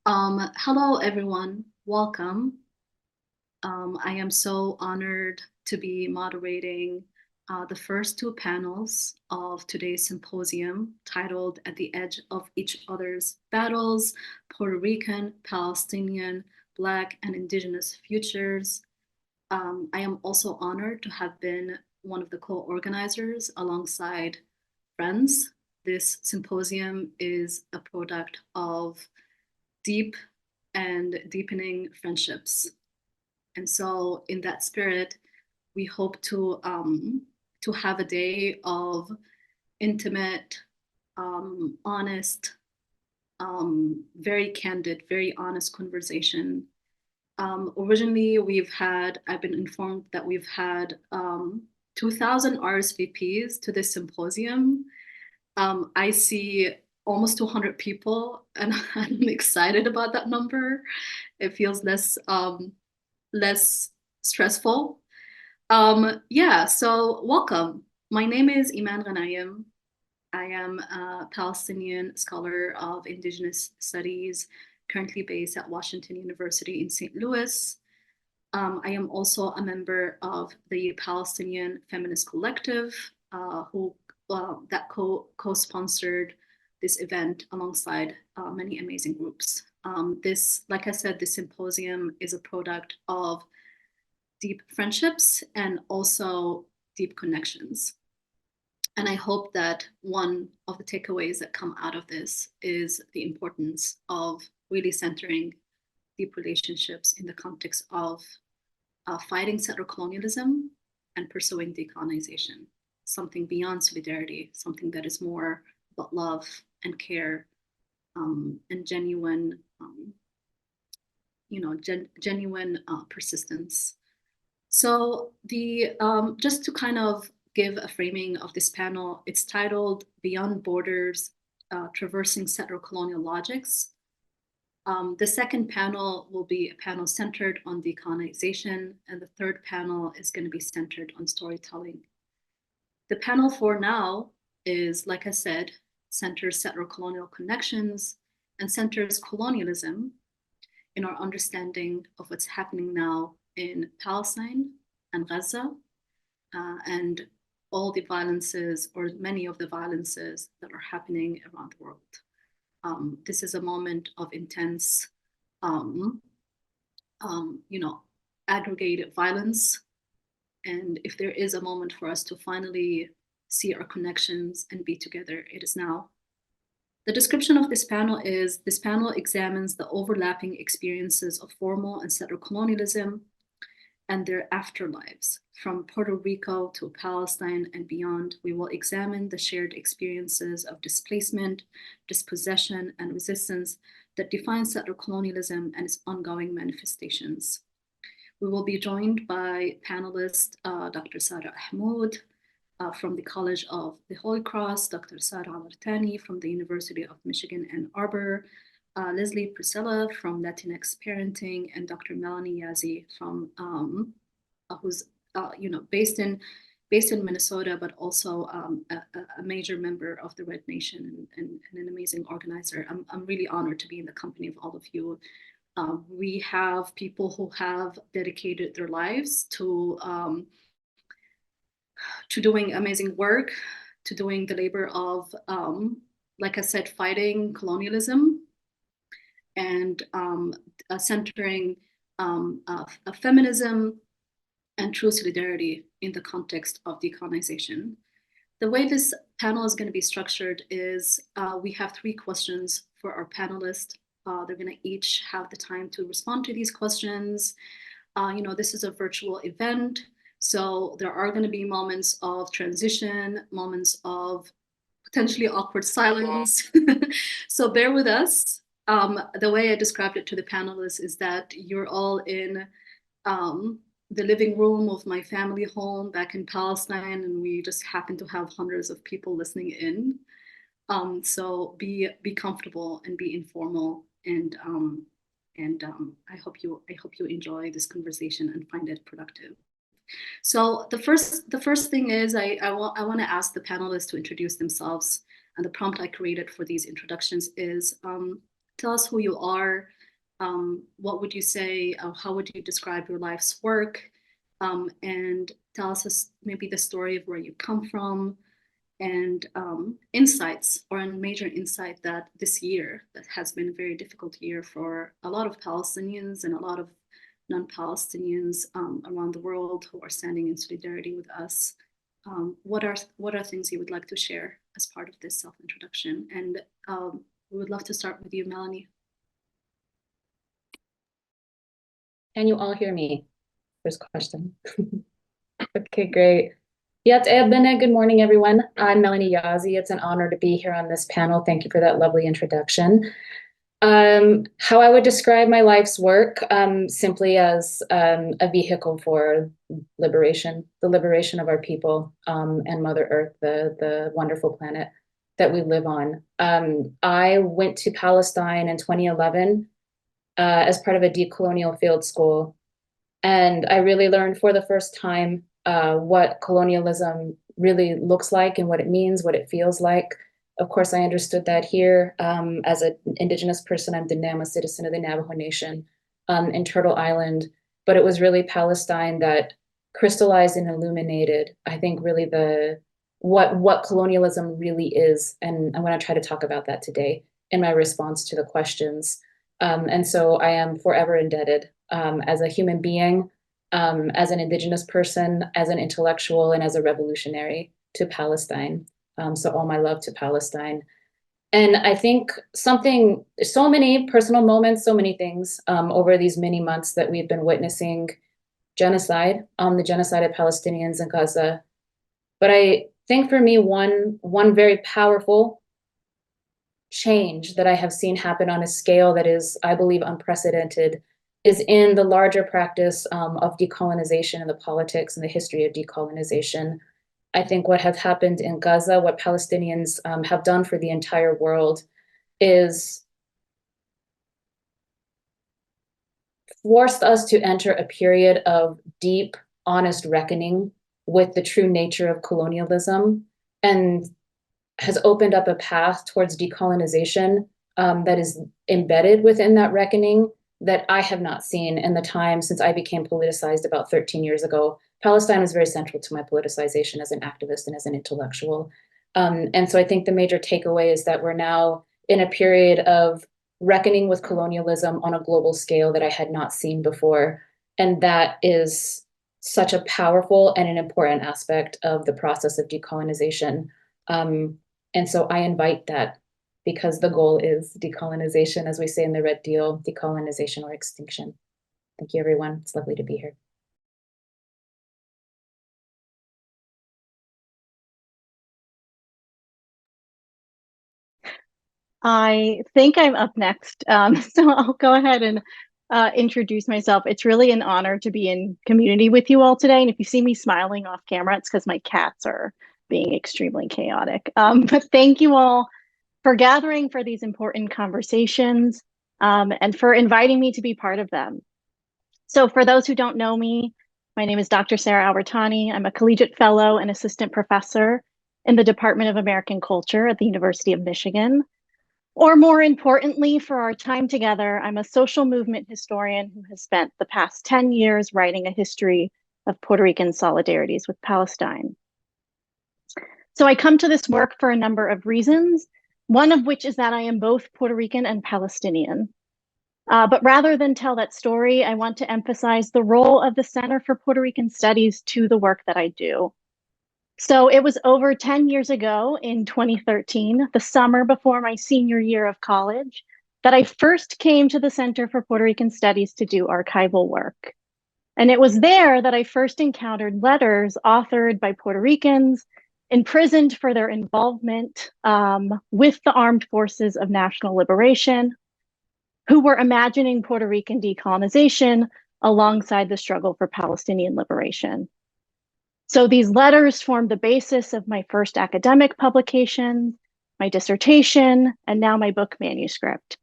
Hello, everyone. Welcome. I am so honored to be moderating the first two panels of today's symposium titled At the Edge of Each Other's Battles, Puerto Rican, Palestinian, Black, and Indigenous Futures. I am also honored to have been one of the co-organizers alongside friends. This symposium is a product of deep and deepening friendships. And so, in that spirit, we hope to have a day of intimate, honest, very candid, very honest conversation. Originally, I've been informed that we've had 2,000 RSVPs to this symposium. I see almost 200 people, and I'm excited about that number. It feels less stressful. Yeah, so welcome. My name is Eman Ghanayem. I am a Palestinian scholar of Indigenous Studies, currently based at Washington University in St. Louis. I am also a member of the Palestinian Feminist Collective, who that co-sponsored this event alongside many amazing groups. Like I said, this symposium is a product of deep friendships and also deep connections. And I hope that one of the takeaways that come out of this is the importance of really centering deep relationships in the context of fighting settler colonialism and pursuing decolonization, something beyond solidarity, something that is more about love and care and genuine, genuine persistence. So just to kind of give a framing of this panel, it's titled Beyond Borders, Traversing Settler Colonial Logics. The second panel will be a panel centered on decolonization, and the third panel is going to be centered on storytelling. The panel for now is, like I said, centers settler colonial connections and centers colonialism in our understanding of what's happening now in Palestine and Gaza, and all the violences, or many of the violences that are happening around the world. This is a moment of intense, aggregated violence. And if there is a moment for us to finally see our connections and be together, it is now. The description of this panel examines the overlapping experiences of formal and settler colonialism and their afterlives. From Puerto Rico to Palestine and beyond, we will examine the shared experiences of displacement, dispossession, and resistance that define settler colonialism and its ongoing manifestations. We will be joined by panelist Dr. Sara Ihmoud from the College of the Holy Cross, Dr. Sara Awartani from the University of Michigan Ann Arbor, Leslie Priscilla from Latinx Parenting, and Dr. Melanie Yazzie from who's based in Minnesota, but also a major member of the Red Nation and an amazing organizer. I'm really honored to be in the company of all of you. We have people who have dedicated their lives to doing amazing work, to doing the labor of, like I said, fighting colonialism and centering feminism and true solidarity in the context of decolonization. The way this panel is going to be structured is we have 3 questions for our panelists. They're going to each have the time to respond to these questions. This is a virtual event, so there are going to be moments of transition, moments of potentially awkward silence. So bear with us. The way I described it to the panelists is that you're all in the living room of my family home back in Palestine, and we just happen to have hundreds of people listening in. So be comfortable and be informal, and I hope you enjoy this conversation and find it productive. So the first thing is I want to ask the panelists to introduce themselves, and the prompt I created for these introductions is tell us who you are, what would you say, how would you describe your life's work? And tell us maybe the story of where you come from and insights or a major insight that this year that has been a very difficult year for a lot of Palestinians and a lot of non-Palestinians around the world who are standing in solidarity with us. What are things you would like to share as part of this self-introduction? And we would love to start with you, Melanie. Can you all hear me? First question. Okay, great. Good morning, everyone. I'm Melanie Yazzie. It's an honor to be here on this panel. Thank you for that lovely introduction. How I would describe my life's work, simply as a vehicle for liberation, the liberation of our people and Mother Earth, the wonderful planet that we live on. I went to Palestine in 2011 as part of a decolonial field school. And I really learned for the first time what colonialism really looks like and what it means, what it feels like. Of course, I understood that here as an Indigenous person. I'm a citizen of the Navajo Nation in Turtle Island. But it was really Palestine that crystallized and illuminated, I think, really what colonialism really is. And I'm going to try to talk about that today in my response to the questions. And so I am forever indebted as a human being, as an Indigenous person, as an intellectual, and as a revolutionary to Palestine. So all my love to Palestine. And I think so many personal moments, so many things over these many months that we've been witnessing genocide, the genocide of Palestinians in Gaza. But I think for me, one very powerful change that I have seen happen on a scale that is, I believe, unprecedented is in the larger practice of decolonization and the politics and the history of decolonization. I think what has happened in Gaza, what Palestinians have done for the entire world, is forced us to enter a period of deep, honest reckoning with the true nature of colonialism, and has opened up a path towards decolonization that is embedded within that reckoning that I have not seen in the time since I became politicized about 13 years ago. Palestine was very central to my politicization as an activist and as an intellectual. And so I think the major takeaway is that we're now in a period of reckoning with colonialism on a global scale that I had not seen before. And that is such a powerful and an important aspect of the process of decolonization. And so I invite that, because the goal is decolonization, as we say in the Red Deal, decolonization or extinction. Thank you, everyone. It's lovely to be here. I think I'm up next, so I'll go ahead and introduce myself. It's really an honor to be in community with you all today. And if you see me smiling off camera, it's because my cats are being extremely chaotic. But thank you all for gathering for these important conversations and for inviting me to be part of them. So for those who don't know me, my name is Dr. Sara Awartani. I'm a collegiate fellow and assistant professor in the Department of American Culture at the University of Michigan. Or more importantly, for our time together, I'm a social movement historian who has spent the past 10 years writing a history of Puerto Rican solidarities with Palestine. So I come to this work for a number of reasons, one of which is that I am both Puerto Rican and Palestinian. But rather than tell that story, I want to emphasize the role of the Center for Puerto Rican Studies to the work that I do. So it was over 10 years ago in 2013, the summer before my senior year of college, that I first came to the Center for Puerto Rican Studies to do archival work. And it was there that I first encountered letters authored by Puerto Ricans imprisoned for their involvement with the armed forces of national liberation, who were imagining Puerto Rican decolonization alongside the struggle for Palestinian liberation. So these letters formed the basis of my first academic publication, my dissertation, and now my book manuscript.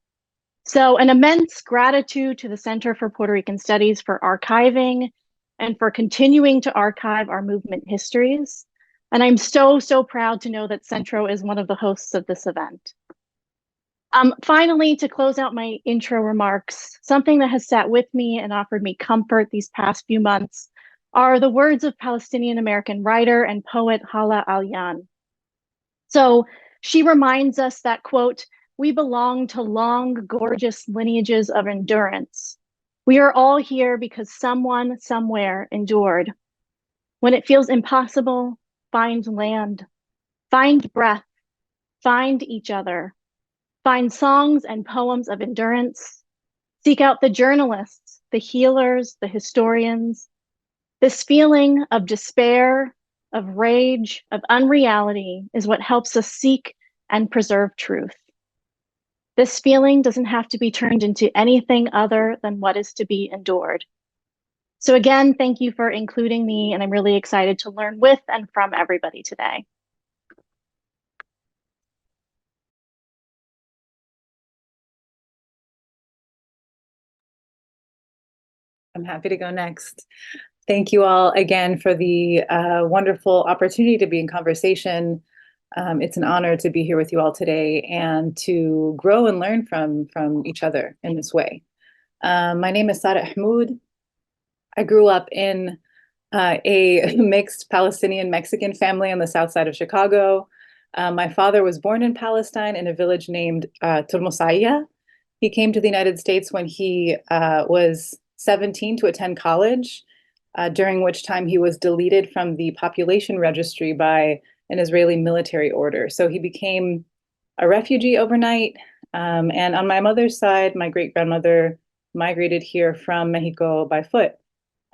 So an immense gratitude to the Center for Puerto Rican Studies for archiving and for continuing to archive our movement histories. And I'm so proud to know that Centro is one of the hosts of this event. Finally, to close out my intro remarks, something that has sat with me and offered me comfort these past few months are the words of Palestinian-American writer and poet Hala Al-Yan. So she reminds us that, quote, "We belong to long, gorgeous lineages of endurance. We are all here because someone somewhere endured. When it feels impossible, find land, find breath, find each other, find songs and poems of endurance, seek out the journalists, the healers, the historians. This feeling of despair, of rage, of unreality is what helps us seek and preserve truth. This feeling doesn't have to be turned into anything other than what is to be endured." So again, thank you for including me, and I'm really excited to learn with and from everybody today. I'm happy to go next. Thank you all again for the wonderful opportunity to be in conversation. It's an honor to be here with you all today and to grow and learn from each other in this way. My name is Sara Ihmoud. I grew up in a mixed Palestinian-Mexican family on the south side of Chicago. My father was born in Palestine in a village named Turmosaya. He came to the United States when he was 17 to attend college, during which time he was deleted from the population registry by an Israeli military order. So he became a refugee overnight. And on my mother's side, my great-grandmother migrated here from Mexico by foot.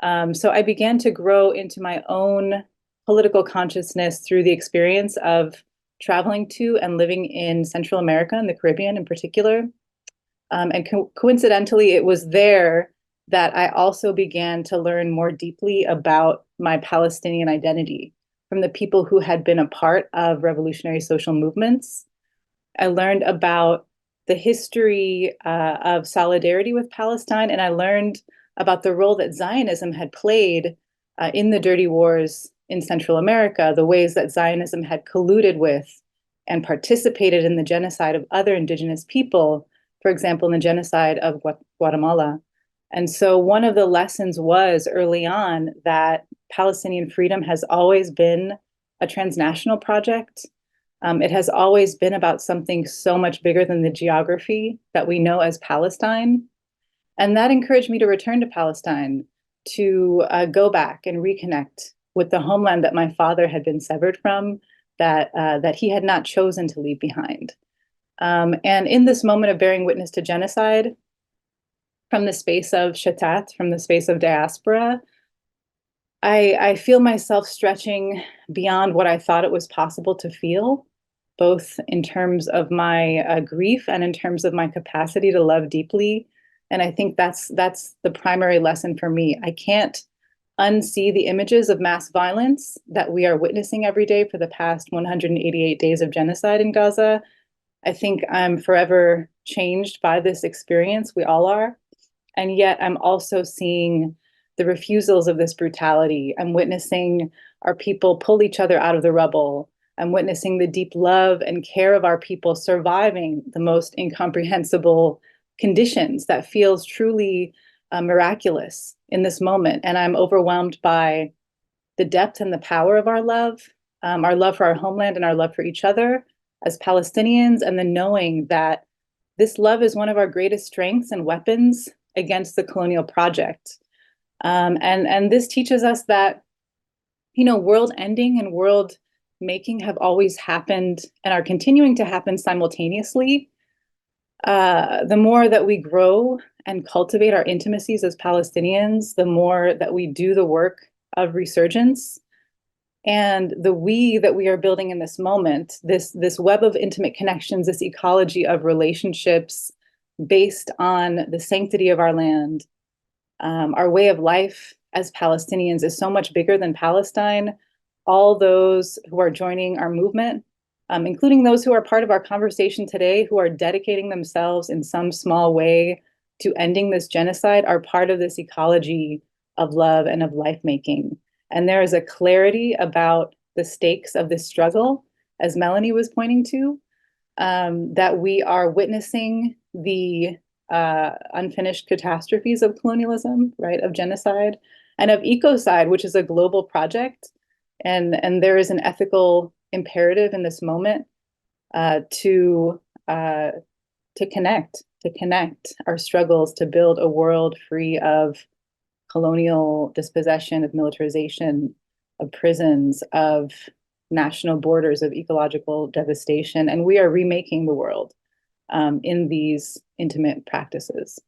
So I began to grow into my own political consciousness through the experience of traveling to and living in Central America and the Caribbean in particular. And coincidentally, it was there that I also began to learn more deeply about my Palestinian identity from the people who had been a part of revolutionary social movements. I learned about the history of solidarity with Palestine, and I learned about the role that Zionism had played in the dirty wars in Central America, the ways that Zionism had colluded with and participated in the genocide of other indigenous people, for example, in the genocide of Guatemala. And so one of the lessons was early on that Palestinian freedom has always been a transnational project. It has always been about something so much bigger than the geography that we know as Palestine. And that encouraged me to return to Palestine, to go back and reconnect with the homeland that my father had been severed from, that he had not chosen to leave behind. And in this moment of bearing witness to genocide, from the space of shatat, from the space of diaspora, I feel myself stretching beyond what I thought it was possible to feel, both in terms of my grief and in terms of my capacity to love deeply. And I think that's the primary lesson for me. I can't unsee the images of mass violence that we are witnessing every day for the past 188 days of genocide in Gaza. I think I'm forever changed by this experience. We all are. And yet I'm also seeing the refusals of this brutality. I'm witnessing our people pull each other out of the rubble. I'm witnessing the deep love and care of our people surviving the most incomprehensible conditions that feels truly miraculous in this moment. And I'm overwhelmed by the depth and the power of our love for our homeland and our love for each other as Palestinians, and the knowing that this love is one of our greatest strengths and weapons against the colonial project. And this teaches us that, world ending and world making have always happened and are continuing to happen simultaneously. The more that we grow and cultivate our intimacies as Palestinians, the more that we do the work of resurgence. And the we that we are building in this moment, this web of intimate connections, this ecology of relationships based on the sanctity of our land, our way of life as Palestinians is so much bigger than Palestine. All those who are joining our movement, including those who are part of our conversation today, who are dedicating themselves in some small way to ending this genocide, are part of this ecology of love and of life making. And there is a clarity about the stakes of this struggle, as Melanie was pointing to, that we are witnessing the unfinished catastrophes of colonialism, right, of genocide, and of ecocide, which is a global project. And there is an ethical imperative in this moment to connect our struggles to build a world free of colonial dispossession, of militarization, of prisons, of national borders, of ecological devastation. And we are remaking the world in these intimate practices.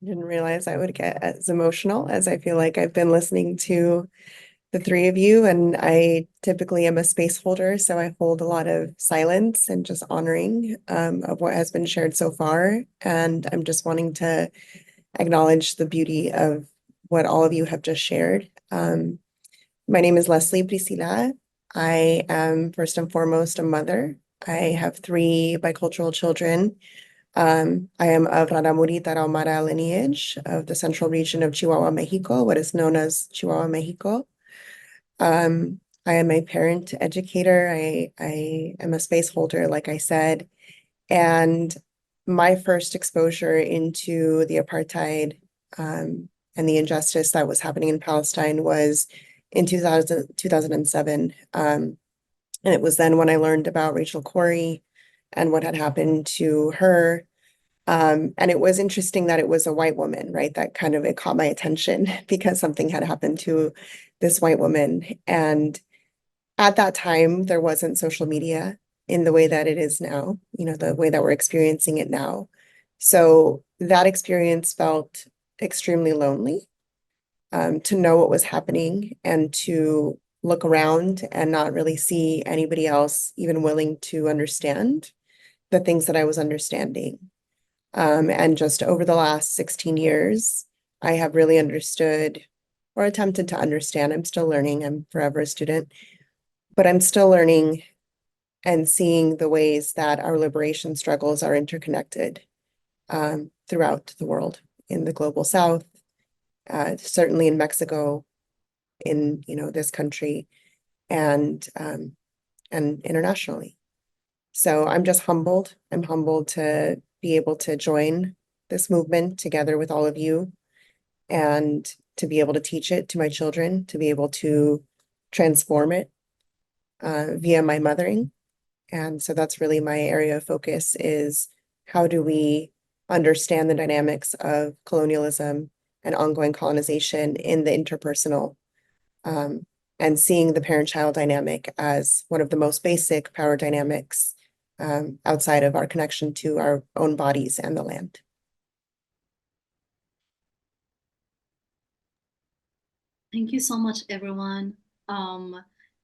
Didn't realize I would get as emotional as I feel like I've been listening to the three of you, and I typically am a space holder, so I hold a lot of silence and just honoring of what has been shared so far. And I'm just wanting to acknowledge the beauty of what all of you have just shared. My name is Leslie Priscilla. I am first and foremost a mother. I have 3 bicultural children. I am of Raramuri Tarahumara lineage of the central region of Chihuahua, Mexico, what is known as Chihuahua, Mexico. I am a parent educator. I am a space holder, like I said. And my first exposure into the apartheid and the injustice that was happening in Palestine was in 2007. And it was then when I learned about Rachel Corrie and what had happened to her. And it was interesting that it was a white woman, right? That kind of, it caught my attention because something had happened to this white woman. And at that time, there wasn't social media in the way that it is now, you know, the way that we're experiencing it now. So that experience felt extremely lonely, to know what was happening and to look around and not really see anybody else even willing to understand the things that I was understanding. And just over the last 16 years, I have really understood or attempted to understand. I'm still learning. I'm forever a student, but I'm still learning and seeing the ways that our liberation struggles are interconnected throughout the world, in the global South, certainly in Mexico, in, you know, this country, and internationally. So I'm just humbled. I'm humbled to be able to join this movement together with all of you and to be able to teach it to my children, to be able to transform it via my mothering. And so that's really my area of focus, is how do we understand the dynamics of colonialism and ongoing colonization in the interpersonal, and seeing the parent-child dynamic as one of the most basic power dynamics outside of our connection to our own bodies and the land. Thank you so much, everyone.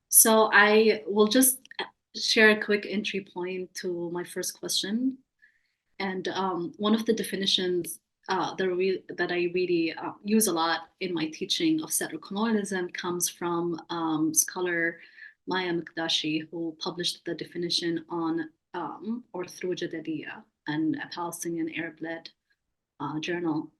So I will just share a quick entry point to my first question. And one of the definitions that I really use a lot in my teaching of settler colonialism comes from scholar Maya Mikdashi, who published the definition on or through Jadadiya, and a Palestinian Arab-led journal.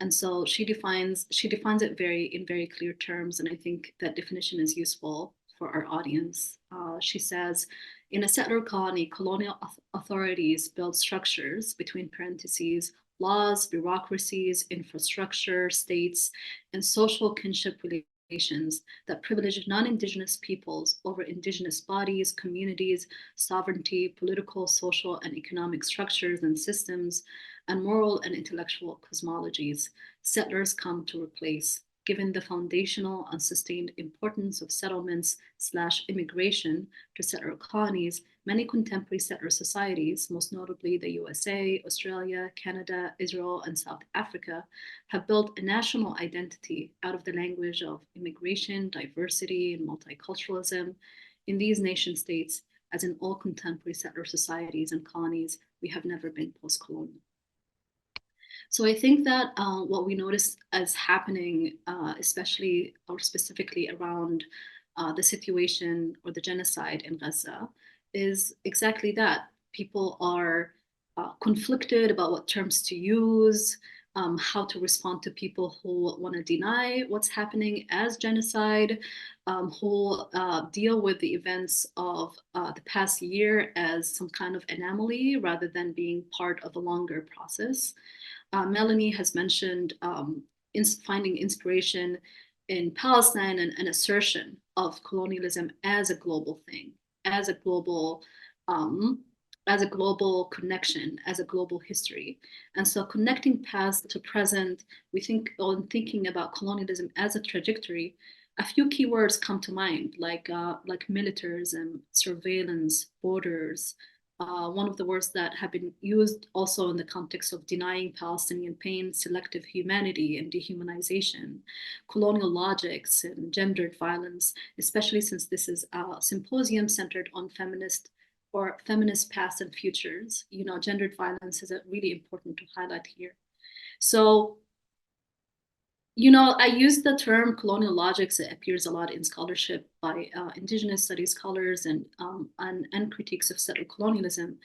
And so she defines it in very clear terms, and I think that definition is useful for our audience. She says, in a settler colony, colonial authorities build structures, between parentheses, laws, bureaucracies, infrastructure, states, and social kinship relations that privilege non-Indigenous peoples over Indigenous bodies, communities, sovereignty, political, social, and economic structures and systems, and moral and intellectual cosmologies. Settlers come to replace. Given the foundational and sustained importance of settlements/immigration to settler colonies, many contemporary settler societies, most notably the USA, Australia, Canada, Israel, and South Africa, have built a national identity out of the language of immigration, diversity, and multiculturalism. In these nation states, as in all contemporary settler societies and colonies, we have never been post-colonial. So I think that what we notice as happening, especially or specifically around the situation or the genocide in Gaza, is exactly that. People are conflicted about what terms to use. how to respond to people who want to deny what's happening as genocide, who deal with the events of the past year as some kind of anomaly rather than being part of a longer process. Melanie has mentioned finding inspiration in Palestine and an assertion of colonialism as a global thing, as a global connection, as a global history. And so connecting past to present, we think on thinking about colonialism as a trajectory, a few keywords come to mind, like militarism, surveillance, borders. One of the words that have been used also in the context of denying Palestinian pain, selective humanity and dehumanization, colonial logics and gendered violence, especially since this is a symposium centered on feminist past and futures. Gendered violence is really important to highlight here. So, I use the term colonial logics. It appears a lot in scholarship by indigenous studies scholars and critiques of settler colonialism.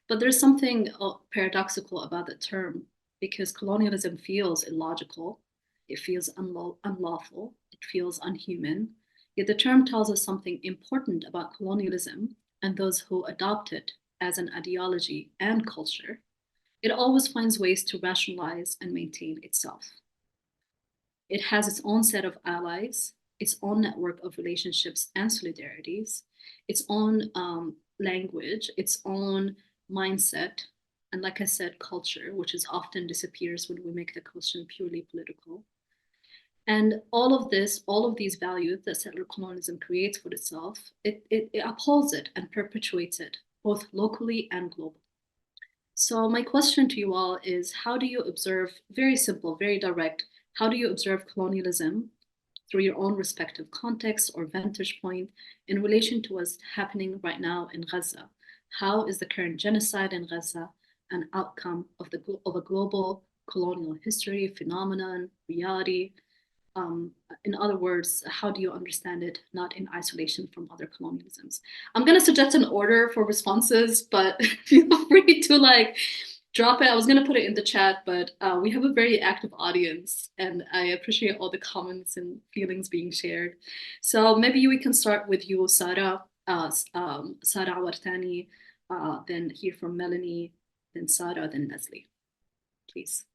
But there's something paradoxical about the term, because colonialism feels illogical, it feels unlawful, it feels unhuman. Yet the term tells us something important about colonialism and those who adopt it as an ideology and culture. It always finds ways to rationalize and maintain itself. It has its own set of allies, its own network of relationships and solidarities, its own language, its own mindset, and like I said, culture, which is often disappears when we make the question purely political. And all of these values that settler colonialism creates for itself, it upholds it and perpetuates it, both locally and globally. So my question to you all is, how do you observe, very simple, very direct, how do you observe colonialism through your own respective context or vantage point in relation to what's happening right now in Gaza? How is the current genocide in Gaza an outcome of a global colonial history, phenomenon, reality? In other words, how do you understand it, not in isolation from other colonialisms? I'm going to suggest an order for responses, but feel free to drop it. I was going to put it in the chat, but we have a very active audience, and I appreciate all the comments and feelings being shared. So maybe we can start with you, Sara, Sara Awartani, then hear from Melanie, then Sara, then Leslie, please.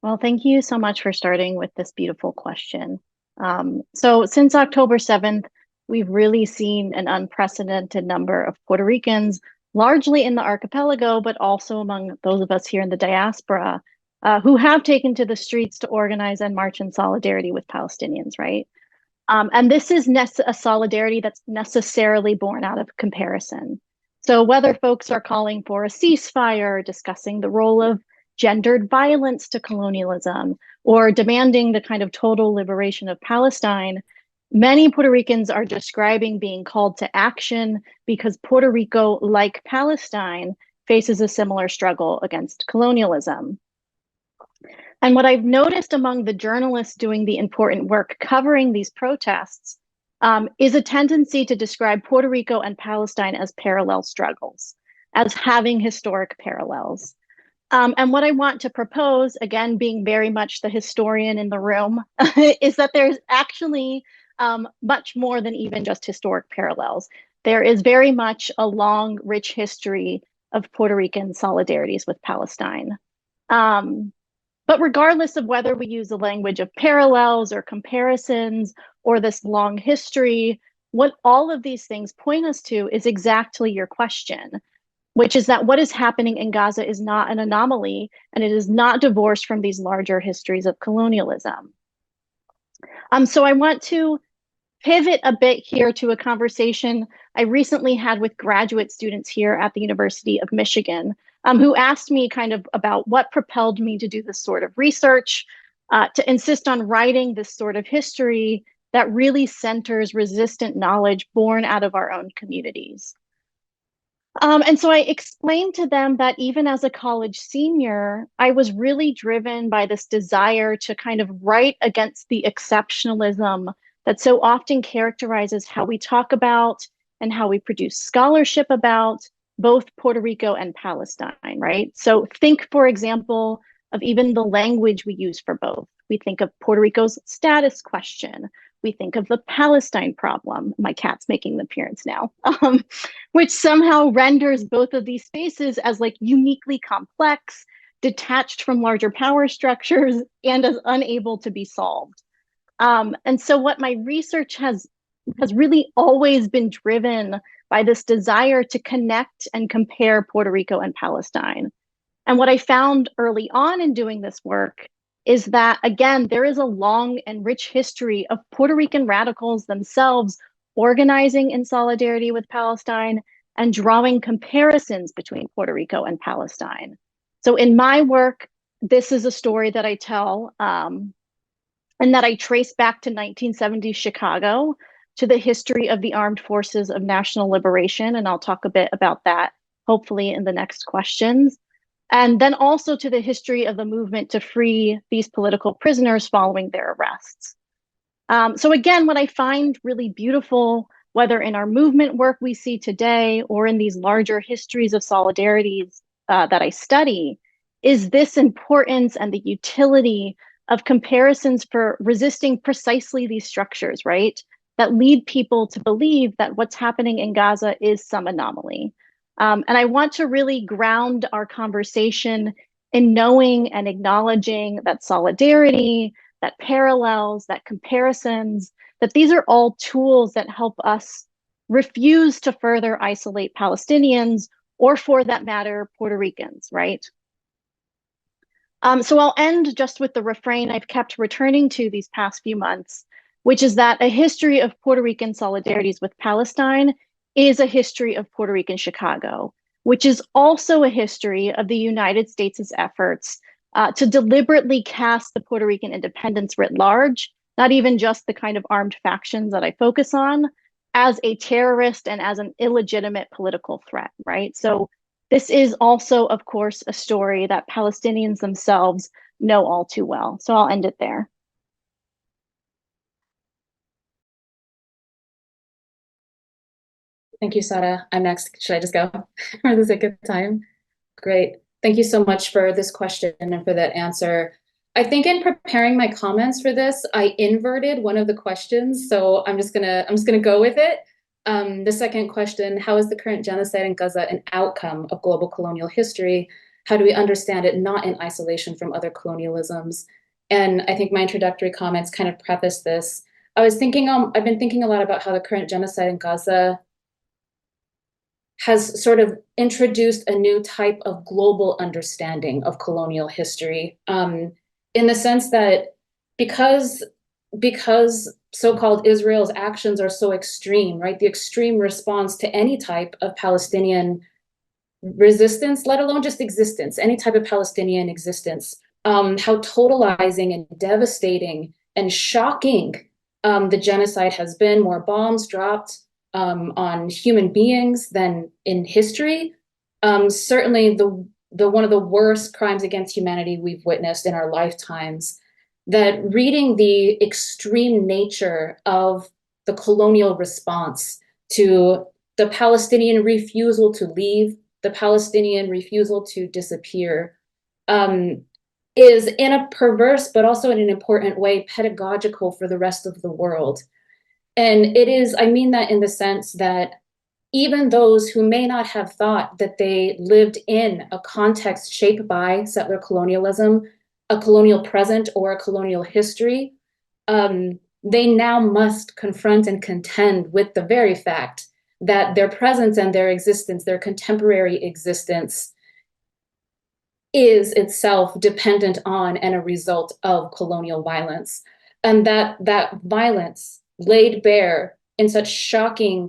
Well, thank you so much for starting with this beautiful question. So since October 7th, we've really seen an unprecedented number of Puerto Ricans, largely in the archipelago, but also among those of us here in the diaspora, who have taken to the streets to organize and march in solidarity with Palestinians, right? And this is a solidarity that's necessarily born out of comparison. So whether folks are calling for a ceasefire, discussing the role of gendered violence to colonialism, or demanding the kind of total liberation of Palestine, many Puerto Ricans are describing being called to action because Puerto Rico, like Palestine, faces a similar struggle against colonialism. And what I've noticed among the journalists doing the important work covering these protests is a tendency to describe Puerto Rico and Palestine as parallel struggles, as having historic parallels. And what I want to propose, again, being very much the historian in the room, is that there's actually much more than even just historic parallels. There is very much a long, rich history of Puerto Rican solidarities with Palestine. But regardless of whether we use the language of parallels or comparisons or this long history, what all of these things point us to is exactly your question, which is that what is happening in Gaza is not an anomaly, and it is not divorced from these larger histories of colonialism. So I want to pivot a bit here to a conversation I recently had with graduate students here at the University of Michigan, who asked me kind of about what propelled me to do this sort of research, to insist on writing this sort of history that really centers resistant knowledge born out of our own communities. And so I explained to them that even as a college senior, I was really driven by this desire to kind of write against the exceptionalism that so often characterizes how we talk about and how we produce scholarship about both Puerto Rico and Palestine, right? So think, for example, of even the language we use for both. We think of Puerto Rico's status question. We think of the Palestine problem. My cat's making an appearance now, which somehow renders both of these spaces as like uniquely complex, detached from larger power structures, and as unable to be solved. And so what my research has really always been driven by this desire to connect and compare Puerto Rico and Palestine. And what I found early on in doing this work is that, again, there is a long and rich history of Puerto Rican radicals themselves organizing in solidarity with Palestine and drawing comparisons between Puerto Rico and Palestine. So in my work, this is a story that I tell and that I trace back to 1970s Chicago, to the history of the armed forces of national liberation. And I'll talk a bit about that, hopefully, in the next questions. And then also to the history of the movement to free these political prisoners following their arrests. So again, what I find really beautiful, whether in our movement work we see today or in these larger histories of solidarities that I study, is this importance and the utility of comparisons for resisting precisely these structures, right? That lead people to believe that what's happening in Gaza is some anomaly. And I want to really ground our conversation in knowing and acknowledging that solidarity, that parallels, that comparisons, that these are all tools that help us refuse to further isolate Palestinians, or for that matter, Puerto Ricans, right? So I'll end just with the refrain I've kept returning to these past few months, which is that a history of Puerto Rican solidarities with Palestine is a history of Puerto Rican Chicago, which is also a history of the United States' efforts to deliberately cast the Puerto Rican independence writ large, not even just the kind of armed factions that I focus on, as a terrorist and as an illegitimate political threat, right? So this is also, of course, a story that Palestinians themselves know all too well. So I'll end it there. Thank you, Sara. I'm next. Should I just go for the sake of time? Great. Thank you so much for this question and for that answer. I think in preparing my comments for this, I inverted one of the questions, so I'm just gonna go with it. The second question: how is the current genocide in Gaza an outcome of global colonial history? How do we understand it not in isolation from other colonialisms? And I think my introductory comments kind of preface this. I've been thinking a lot about how the current genocide in Gaza has sort of introduced a new type of global understanding of colonial history, in the sense that because so-called Israel's actions are so extreme, right? The extreme response to any type of Palestinian resistance, let alone just existence, any type of Palestinian existence, how totalizing and devastating and shocking the genocide has been. More bombs dropped on human beings than in history. Certainly the one of the worst crimes against humanity we've witnessed in our lifetimes. That reading the extreme nature of the colonial response to the Palestinian refusal to leave, the Palestinian refusal to disappear, is in a perverse but also in an important way pedagogical for the rest of the world. And it is, I mean that in the sense that even those who may not have thought that they lived in a context shaped by settler colonialism, a colonial present or a colonial history, they now must confront and contend with the very fact that their presence and their existence, their contemporary existence, is itself dependent on and a result of colonial violence. And that violence laid bare in such shocking,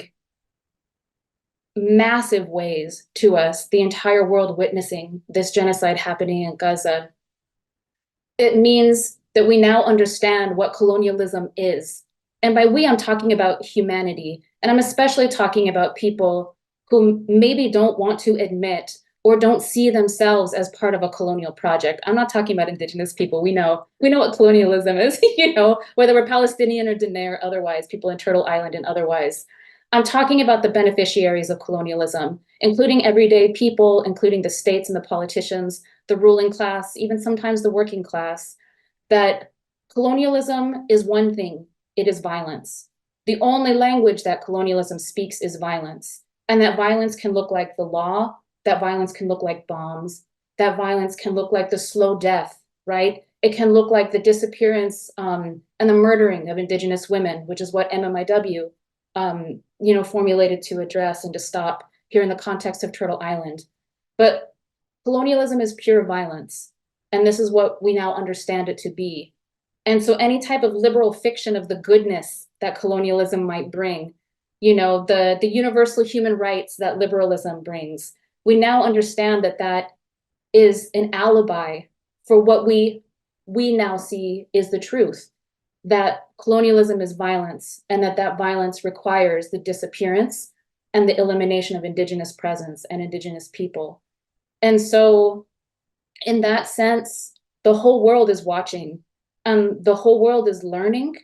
massive ways to us, the entire world witnessing this genocide happening in Gaza, it means that we now understand what colonialism is. And by we, I'm talking about humanity. And I'm especially talking about people who maybe don't want to admit or don't see themselves as part of a colonial project. I'm not talking about indigenous people. We know what colonialism is, whether we're Palestinian or Diné or otherwise, people in Turtle Island and otherwise. I'm talking about the beneficiaries of colonialism, including everyday people, including the states and the politicians, the ruling class, even sometimes the working class, that colonialism is one thing, it is violence. The only language that colonialism speaks is violence. And that violence can look like the law, that violence can look like bombs, that violence can look like the slow death, right? It can look like the disappearance and the murdering of Indigenous women, which is what MMIW formulated to address and to stop here in the context of Turtle Island. But colonialism is pure violence. And this is what we now understand it to be. And so any type of liberal fiction of the goodness that colonialism might bring, the universal human rights that liberalism brings, we now understand that that is an alibi for what we now see is the truth, that colonialism is violence, and that violence requires the disappearance and the elimination of Indigenous presence and Indigenous people. And so in that sense, the whole world is watching. The whole world is learning,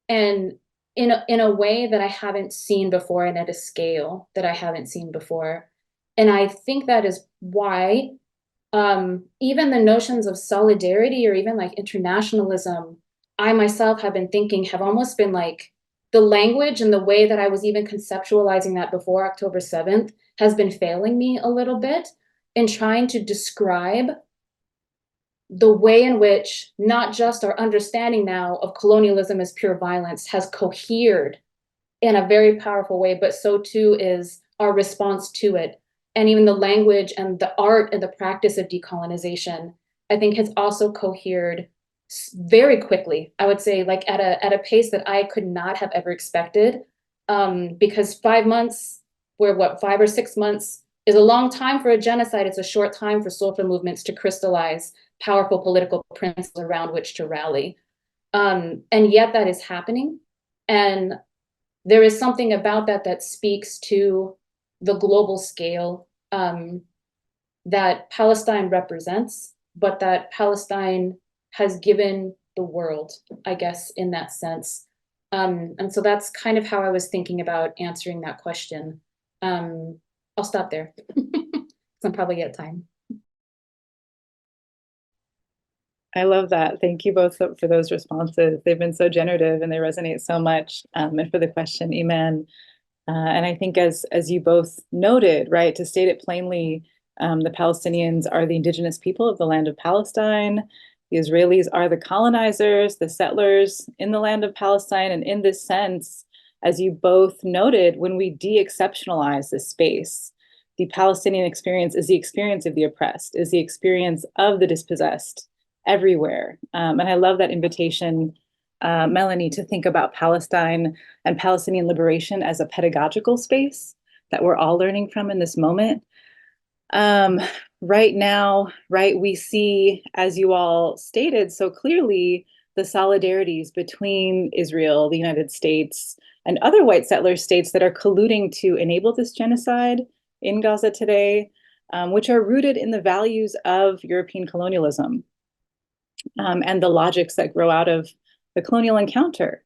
and in a way that I haven't seen before, and at a scale that I haven't seen before. And I think that is why even the notions of solidarity or even like internationalism, I myself have been thinking have almost been like the language and the way that I was even conceptualizing that before October 7th has been failing me a little bit in trying to describe the way in which not just our understanding now of colonialism as pure violence has cohered in a very powerful way, but so too is our response to it. And even the language and the art and the practice of decolonization, I think has also cohered very quickly. I would say like at a pace that I could not have ever expected, because 5 months, 5 or 6 months is a long time for a genocide. It's a short time for social movements to crystallize powerful political principles around which to rally. And yet that is happening. And there is something about that speaks to the global scale that Palestine represents, but that Palestine has given the world, I guess, in that sense. And so that's kind of how I was thinking about answering that question. I'll stop there, because I'm probably out of time. I love that. Thank you both for those responses. They've been so generative and they resonate so much. And for the question, Eman. And I think as you both noted, right, to state it plainly, the Palestinians are the indigenous people of the land of Palestine. The Israelis are the colonizers, the settlers in the land of Palestine. And in this sense, as you both noted, when we de-exceptionalize this space, the Palestinian experience is the experience of the oppressed, is the experience of the dispossessed everywhere. And I love that invitation, Melanie, to think about Palestine and Palestinian liberation as a pedagogical space that we're all learning from in this moment. Right now, right, we see, as you all stated so clearly, the solidarities between Israel, the United States, and other white settler states that are colluding to enable this genocide in Gaza today, which are rooted in the values of European colonialism and the logics that grow out of the colonial encounter.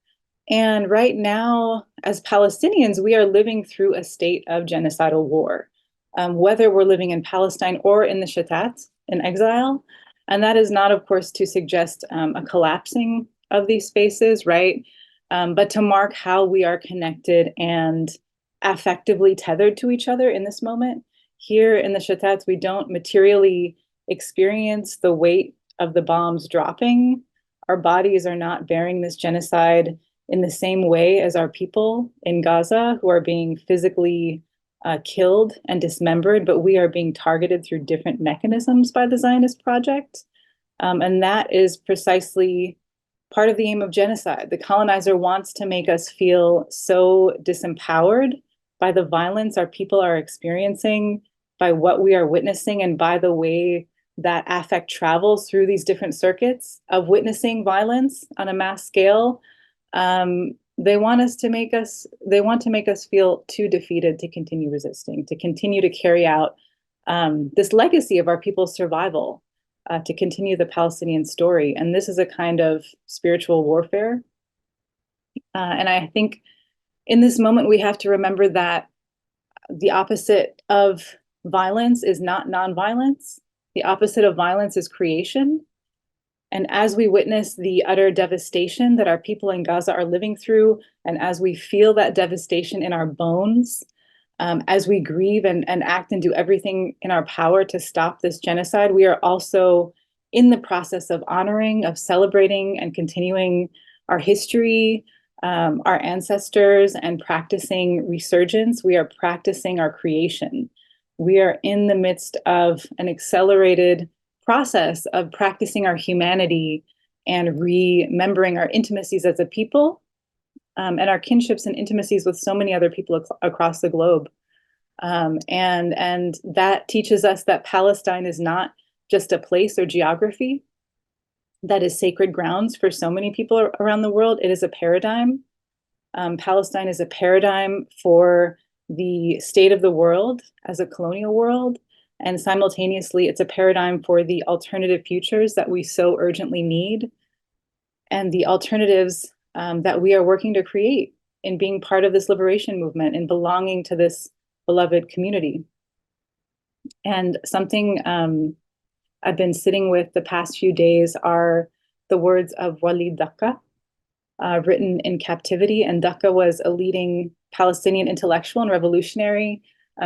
And right now, as Palestinians, we are living through a state of genocidal war, whether we're living in Palestine or in the Shatat, in exile. And that is not, of course, to suggest a collapsing of these spaces, right? But to mark how we are connected and affectively tethered to each other in this moment. Here in the Shatats, we don't materially experience the weight of the bombs dropping. Our bodies are not bearing this genocide in the same way as our people in Gaza who are being physically killed and dismembered, but we are being targeted through different mechanisms by the Zionist project. And that is precisely part of the aim of genocide. The colonizer wants to make us feel so disempowered by the violence our people are experiencing, by what we are witnessing, and by the way that affect travels through these different circuits of witnessing violence on a mass scale. They want to make us feel too defeated to continue resisting, to continue to carry out this legacy of our people's survival, to continue the Palestinian story. And this is a kind of spiritual warfare. And I think in this moment, we have to remember that the opposite of violence is not nonviolence. The opposite of violence is creation. And as we witness the utter devastation that our people in Gaza are living through, and as we feel that devastation in our bones, as we grieve and act and do everything in our power to stop this genocide, we are also in the process of honoring, of celebrating and continuing our history, our ancestors, and practicing resurgence. We are practicing our creation. We are in the midst of an accelerated process of practicing our humanity and remembering our intimacies as a people, and our kinships and intimacies with so many other people across the globe. And that teaches us that Palestine is not just a place or geography that is sacred grounds for so many people around the world. It is a paradigm. Palestine is a paradigm for the state of the world as a colonial world. And simultaneously, it's a paradigm for the alternative futures that we so urgently need, and the alternatives that we are working to create in being part of this liberation movement and belonging to this beloved community. And something I've been sitting with the past few days are the words of Walid Daqqa, written in captivity. And Daqqa was a leading Palestinian intellectual and revolutionary.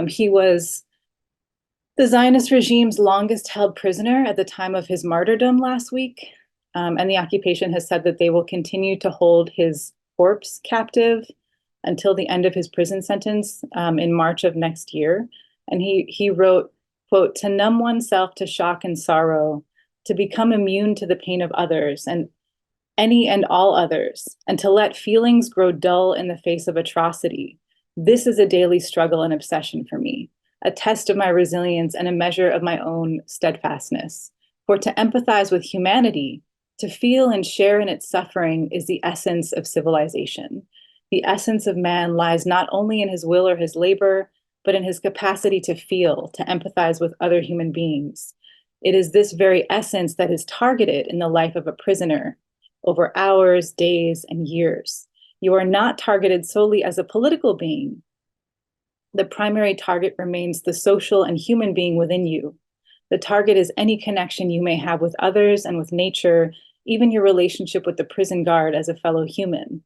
He was the Zionist regime's longest held prisoner at the time of his martyrdom last week. And the occupation has said that they will continue to hold his corpse captive until the end of his prison sentence in March of next year. And he wrote, quote, "To numb oneself to shock and sorrow, to become immune to the pain of others and any and all others, and to let feelings grow dull in the face of atrocity. This is a daily struggle and obsession for me, a test of my resilience and a measure of my own steadfastness. For to empathize with humanity, to feel and share in its suffering is the essence of civilization. The essence of man lies not only in his will or his labor, but in his capacity to feel, to empathize with other human beings. It is this very essence that is targeted in the life of a prisoner over hours, days, and years. You are not targeted solely as a political being. The primary target remains the social and human being within you. The target is any connection you may have with others and with nature, even your relationship with the prison guard as a fellow human.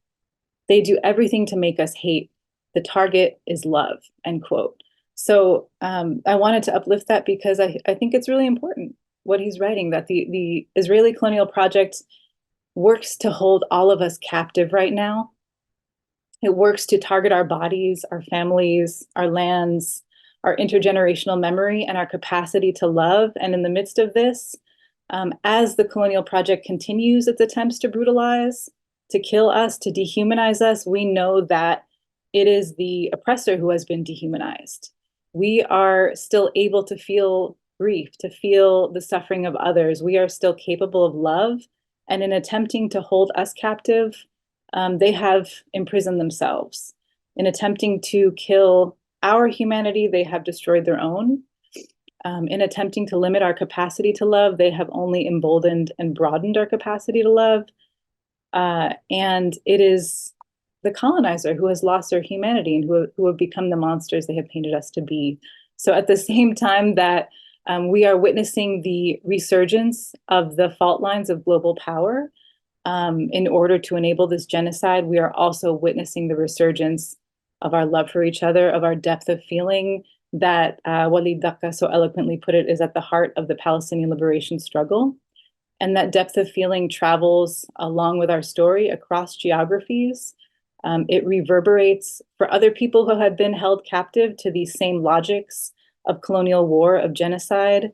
They do everything to make us hate. The target is love," end quote. So I wanted to uplift that because I think it's really important what he's writing, that the Israeli colonial project works to hold all of us captive right now. It works to target our bodies, our families, our lands, our intergenerational memory, and our capacity to love. And in the midst of this, as the colonial project continues its attempts to brutalize, to kill us, to dehumanize us, we know that it is the oppressor who has been dehumanized. We are still able to feel grief, to feel the suffering of others. We are still capable of love. And in attempting to hold us captive, they have imprisoned themselves. In attempting to kill our humanity, they have destroyed their own. In attempting to limit our capacity to love, they have only emboldened and broadened our capacity to love. And it is the colonizer who has lost their humanity and who have become the monsters they have painted us to be. So at the same time that we are witnessing the resurgence of the fault lines of global power in order to enable this genocide, we are also witnessing the resurgence of our love for each other, of our depth of feeling that Walid Daqqa so eloquently put it is at the heart of the Palestinian liberation struggle. And that depth of feeling travels along with our story across geographies. It reverberates for other people who have been held captive to these same logics of colonial war, of genocide.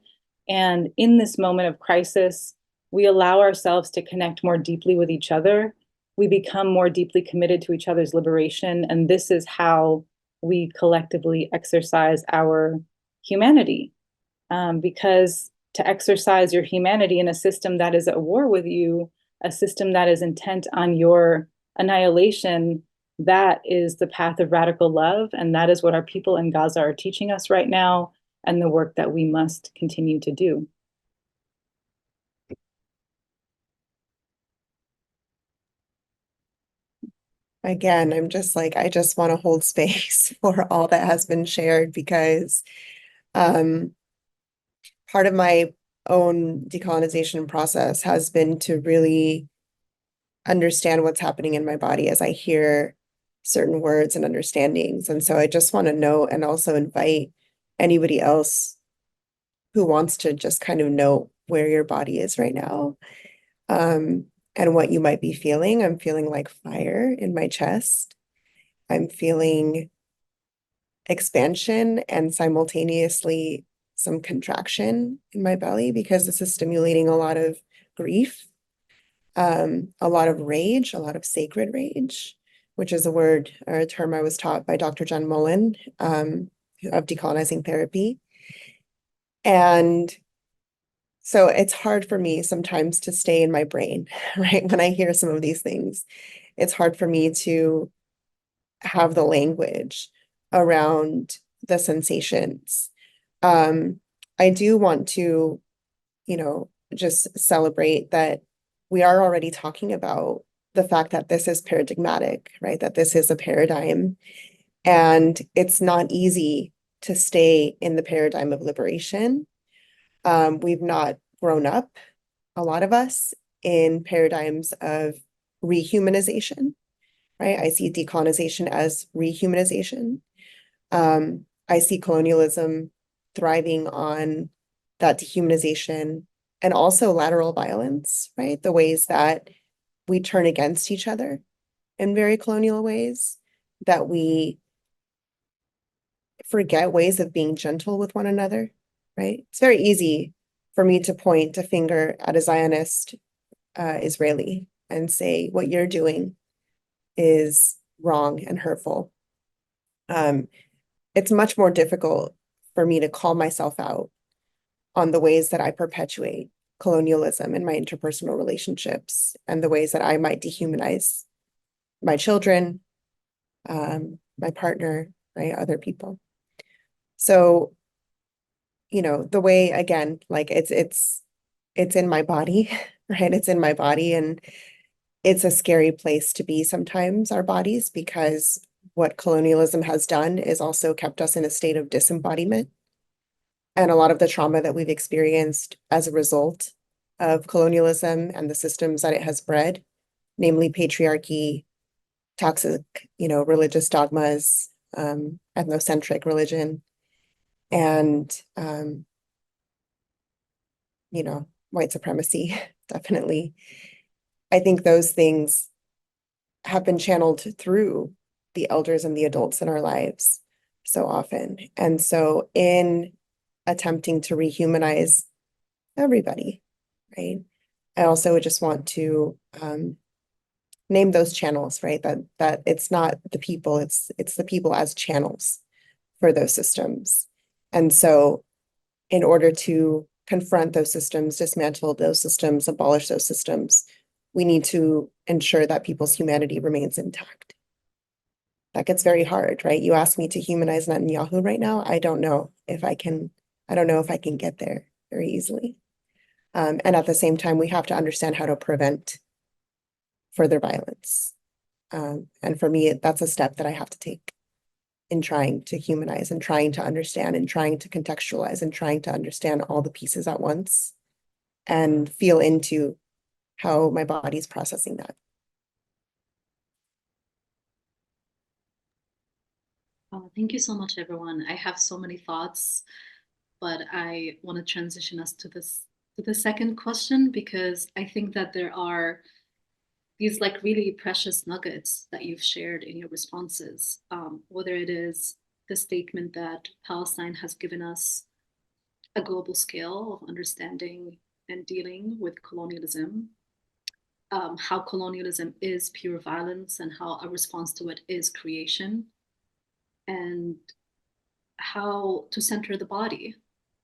And in this moment of crisis, we allow ourselves to connect more deeply with each other. We become more deeply committed to each other's liberation. And this is how we collectively exercise our humanity. Because to exercise your humanity in a system that is at war with you, a system that is intent on your annihilation, that is the path of radical love. And that is what our people in Gaza are teaching us right now, and the work that we must continue to do. again, I'm just like, I just want to hold space for all that has been shared because part of my own decolonization process has been to really understand what's happening in my body as I hear certain words and understandings. And so I just want to know and also invite anybody else who wants to just kind of know where your body is right now, and what you might be feeling. I'm feeling like fire in my chest. I'm feeling expansion and simultaneously some contraction in my belly because this is stimulating a lot of grief, a lot of rage, a lot of sacred rage, which is a word or a term I was taught by Dr. John Mullen, of decolonizing therapy. And so it's hard for me sometimes to stay in my brain, right? When I hear some of these things, it's hard for me to have the language around the sensations. I do want to, just celebrate that we are already talking about the fact that this is paradigmatic, right? That this is a paradigm, and it's not easy to stay in the paradigm of liberation. We've not grown up, a lot of us, in paradigms of rehumanization, right? I see decolonization as rehumanization. I see colonialism thriving on that dehumanization and also lateral violence, right? The ways that we turn against each other in very colonial ways, that we forget ways of being gentle with one another, right? It's very easy for me to point a finger at a Zionist Israeli and say, what you're doing is wrong and hurtful. It's much more difficult for me to call myself out on the ways that I perpetuate colonialism in my interpersonal relationships and the ways that I might dehumanize my children, my partner, right, other people. So, the way, again, like it's in my body, right? It's in my body, and it's a scary place to be sometimes, our bodies, because what colonialism has done is also kept us in a state of disembodiment. And a lot of the trauma that we've experienced as a result of colonialism and the systems that it has bred, namely patriarchy, toxic, religious dogmas, ethnocentric religion, and, white supremacy, definitely. I think those things have been channeled through the elders and the adults in our lives so often. And so in attempting to rehumanize everybody, right? I also just want to name those channels, right? That it's not the people, it's the people as channels for those systems. And so in order to confront those systems, dismantle those systems, abolish those systems, we need to ensure that people's humanity remains intact. That gets very hard, right? You ask me to humanize Netanyahu right now. I don't know if I can get there very easily. And at the same time, we have to understand how to prevent further violence. And for me, that's a step that I have to take in trying to humanize and trying to understand and trying to contextualize and trying to understand all the pieces at once and feel into how my body's processing that. Thank you so much, everyone. I have so many thoughts, but I want to transition us to the second question, because I think that there are these like really precious nuggets that you've shared in your responses, whether it is the statement that Palestine has given us a global scale of understanding and dealing with colonialism, how colonialism is pure violence and how a response to it is creation, and how to center the body,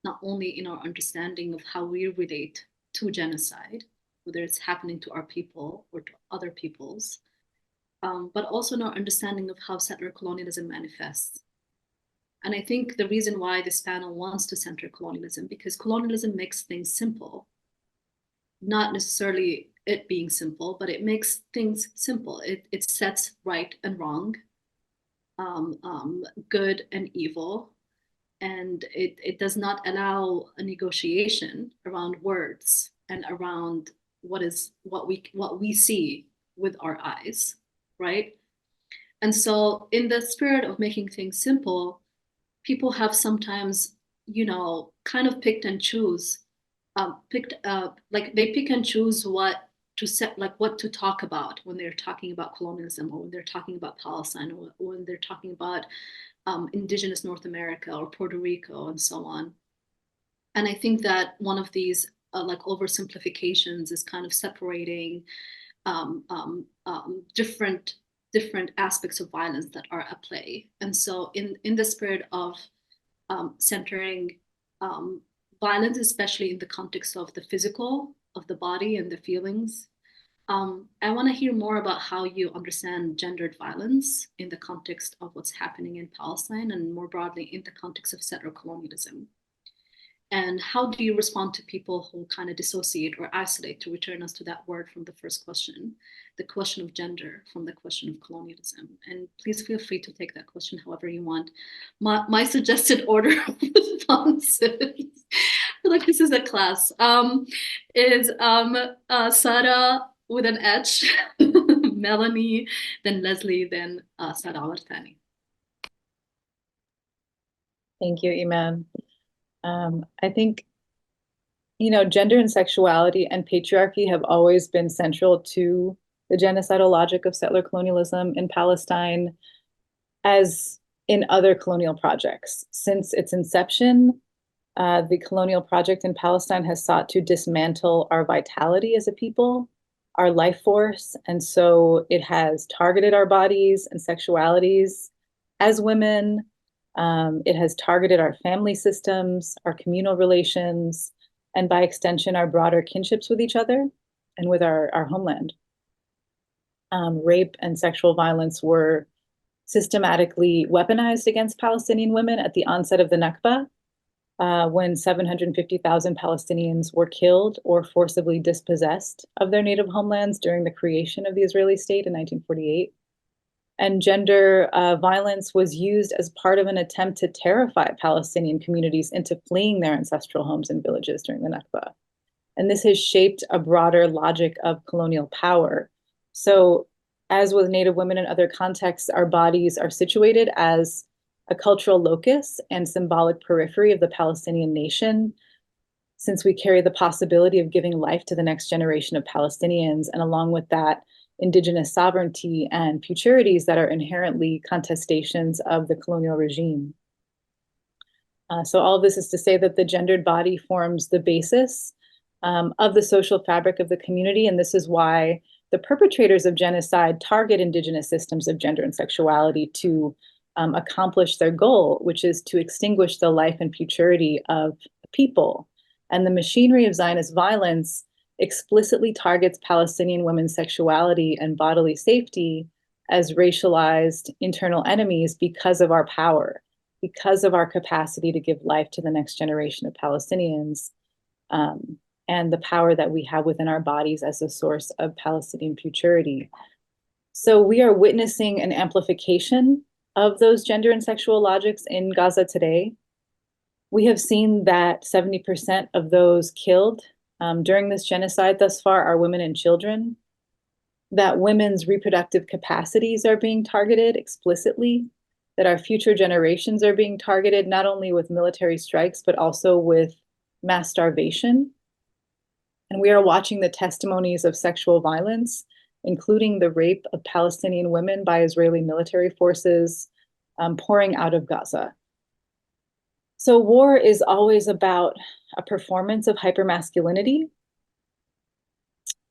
not only in our understanding of how we relate to genocide, whether it's happening to our people or to other peoples, but also in our understanding of how settler colonialism manifests. And I think the reason why this panel wants to center colonialism, because colonialism makes things simple, not necessarily it being simple, but it makes things simple. It sets right and wrong, good and evil, and it does not allow a negotiation around words and around what we see with our eyes, right? And so in the spirit of making things simple, people have sometimes, kind of picked and choose, like they pick and choose what to set, like what to talk about when they're talking about colonialism, or when they're talking about Palestine, or when they're talking about indigenous North America or Puerto Rico and so on. And I think that one of these like oversimplifications is kind of separating different aspects of violence that are at play. And so in the spirit of centering violence, especially in the context of the physical, of the body and the feelings, I want to hear more about how you understand gendered violence in the context of what's happening in Palestine, and more broadly in the context of settler colonialism. And how do you respond to people who kind of dissociate or isolate, to return us to that word from the first question, the question of gender from the question of colonialism? And please feel free to take that question however you want. My suggested order of responses, like this is a class, is Sara with an H, Melanie, then Leslie, then Sara Awartani. Thank you, Eman. I think, gender and sexuality and patriarchy have always been central to the genocidal logic of settler colonialism in Palestine, as in other colonial projects. Since its inception, the colonial project in Palestine has sought to dismantle our vitality as a people, our life force. And so it has targeted our bodies and sexualities as women. It has targeted our family systems, our communal relations, and by extension, our broader kinships with each other and with our homeland. Rape and sexual violence were systematically weaponized against Palestinian women at the onset of the Nakba, when 750,000 Palestinians were killed or forcibly dispossessed of their native homelands during the creation of the Israeli state in 1948. And gender violence was used as part of an attempt to terrify Palestinian communities into fleeing their ancestral homes and villages during the Nakba. And this has shaped a broader logic of colonial power. So, as with Native women in other contexts, our bodies are situated as a cultural locus and symbolic periphery of the Palestinian nation, since we carry the possibility of giving life to the next generation of Palestinians, and along with that, indigenous sovereignty and futurities that are inherently contestations of the colonial regime. So all of this is to say that the gendered body forms the basis of the social fabric of the community, and this is why the perpetrators of genocide target indigenous systems of gender and sexuality to accomplish their goal, which is to extinguish the life and futurity of people. And the machinery of Zionist violence explicitly targets Palestinian women's sexuality and bodily safety as racialized internal enemies because of our power, because of our capacity to give life to the next generation of Palestinians, and the power that we have within our bodies as a source of Palestinian futurity. So we are witnessing an amplification of those gender and sexual logics in Gaza today. We have seen that 70% of those killed during this genocide thus far are women and children, that women's reproductive capacities are being targeted explicitly, that our future generations are being targeted not only with military strikes, but also with mass starvation. And we are watching the testimonies of sexual violence, including the rape of Palestinian women by Israeli military forces, pouring out of Gaza. So war is always about a performance of hypermasculinity.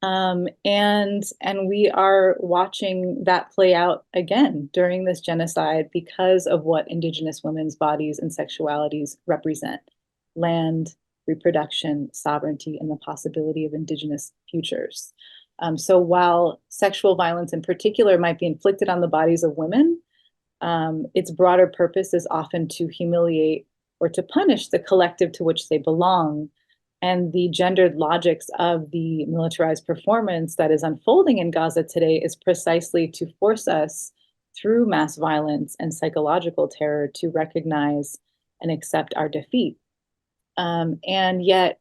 And we are watching that play out again during this genocide because of what indigenous women's bodies and sexualities represent: land, reproduction, sovereignty, and the possibility of indigenous futures. So while sexual violence in particular might be inflicted on the bodies of women, its broader purpose is often to humiliate or to punish the collective to which they belong, And the gendered logics of the militarized performance that is unfolding in Gaza today is precisely to force us through mass violence and psychological terror to recognize and accept our defeat. And yet,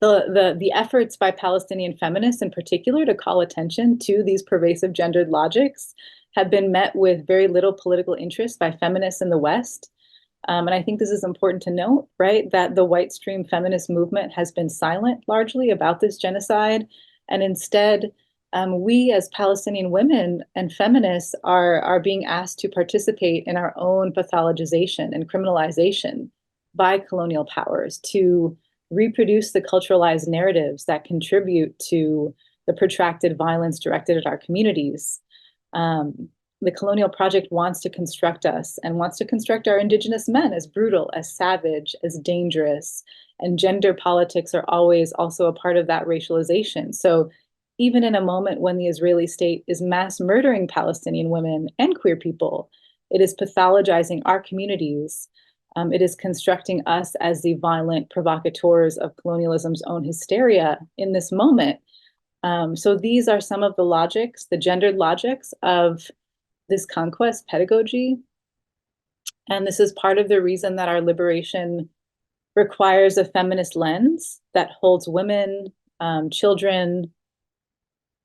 the efforts by Palestinian feminists in particular to call attention to these pervasive gendered logics have been met with very little political interest by feminists in the West. And I think this is important to note, right, that the white stream feminist movement has been silent largely about this genocide. And instead, we as Palestinian women and feminists are being asked to participate in our own pathologization and criminalization by colonial powers to reproduce the culturalized narratives that contribute to the protracted violence directed at our communities. The colonial project wants to construct us and wants to construct our indigenous men as brutal, as savage, as dangerous. And gender politics are always also a part of that racialization. So even in a moment when the Israeli state is mass murdering Palestinian women and queer people, it is pathologizing our communities. It is constructing us as the violent provocateurs of colonialism's own hysteria in this moment. So these are some of the logics, the gendered logics of this conquest pedagogy. And this is part of the reason that our liberation requires a feminist lens that holds women, children,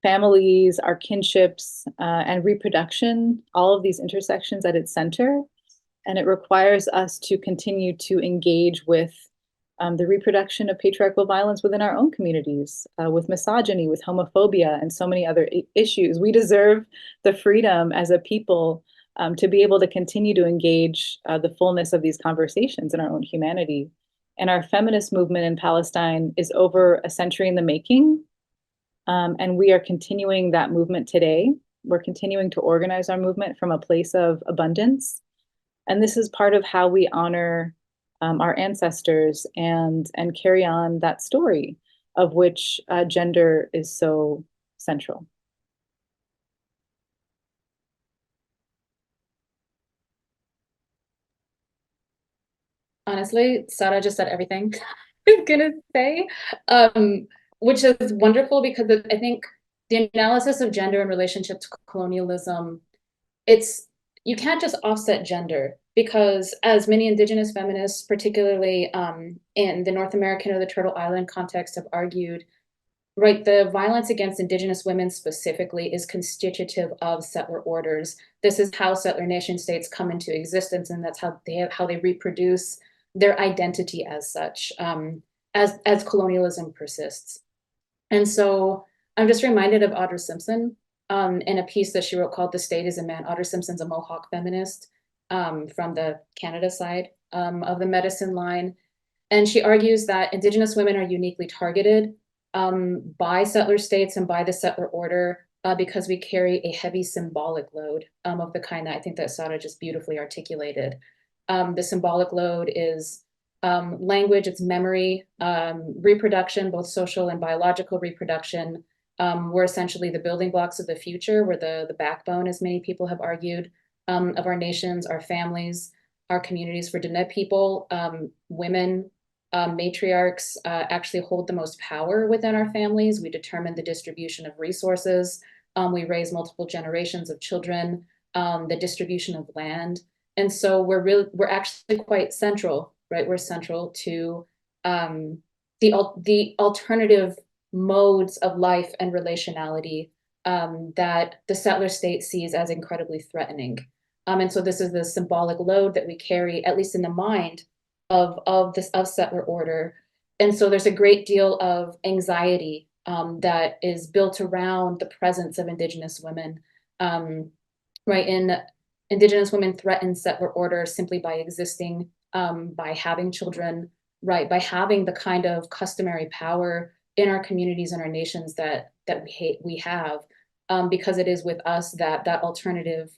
families, our kinships, and reproduction, all of these intersections at its center. And it requires us to continue to engage with the reproduction of patriarchal violence within our own communities, with misogyny, with homophobia, and so many other issues. We deserve the freedom as a people to be able to continue to engage the fullness of these conversations in our own humanity. And our feminist movement in Palestine is over a century in the making. And we are continuing that movement today. We're continuing to organize our movement from a place of abundance. And this is part of how we honor our ancestors and carry on that story of which gender is so central. Honestly, Sara just said everything I was gonna say, which is wonderful because I think the analysis of gender in relationship to colonialism, you can't just offset gender because as many Indigenous feminists, particularly in the North American or the Turtle Island context have argued, right, the violence against Indigenous women specifically is constitutive of settler orders. This is how settler nation states come into existence, and that's how they reproduce their identity as such, as colonialism persists. And so I'm just reminded of Audra Simpson in a piece that she wrote called "The State is a Man." Audra Simpson's a Mohawk feminist from the Canada side of the medicine line. And she argues that Indigenous women are uniquely targeted by settler states and by the settler order because we carry a heavy symbolic load of the kind that I think that Sara just beautifully articulated. The symbolic load is language, it's memory, reproduction, both social and biological reproduction. We're essentially the building blocks of the future. We're the backbone, as many people have argued, of our nations, our families, our communities. For Diné people, women, matriarchs actually hold the most power within our families. We determine the distribution of resources. We raise multiple generations of children, the distribution of land. And so we're actually quite central, right? We're central to the alternative modes of life and relationality that the settler state sees as incredibly threatening. And so this is the symbolic load that we carry, at least in the mind of settler order. And so there's a great deal of anxiety that is built around the presence of Indigenous women, right? And Indigenous women threaten settler order simply by existing, by having children, right? By having the kind of customary power in our communities and our nations that we have, because it is with us that alternative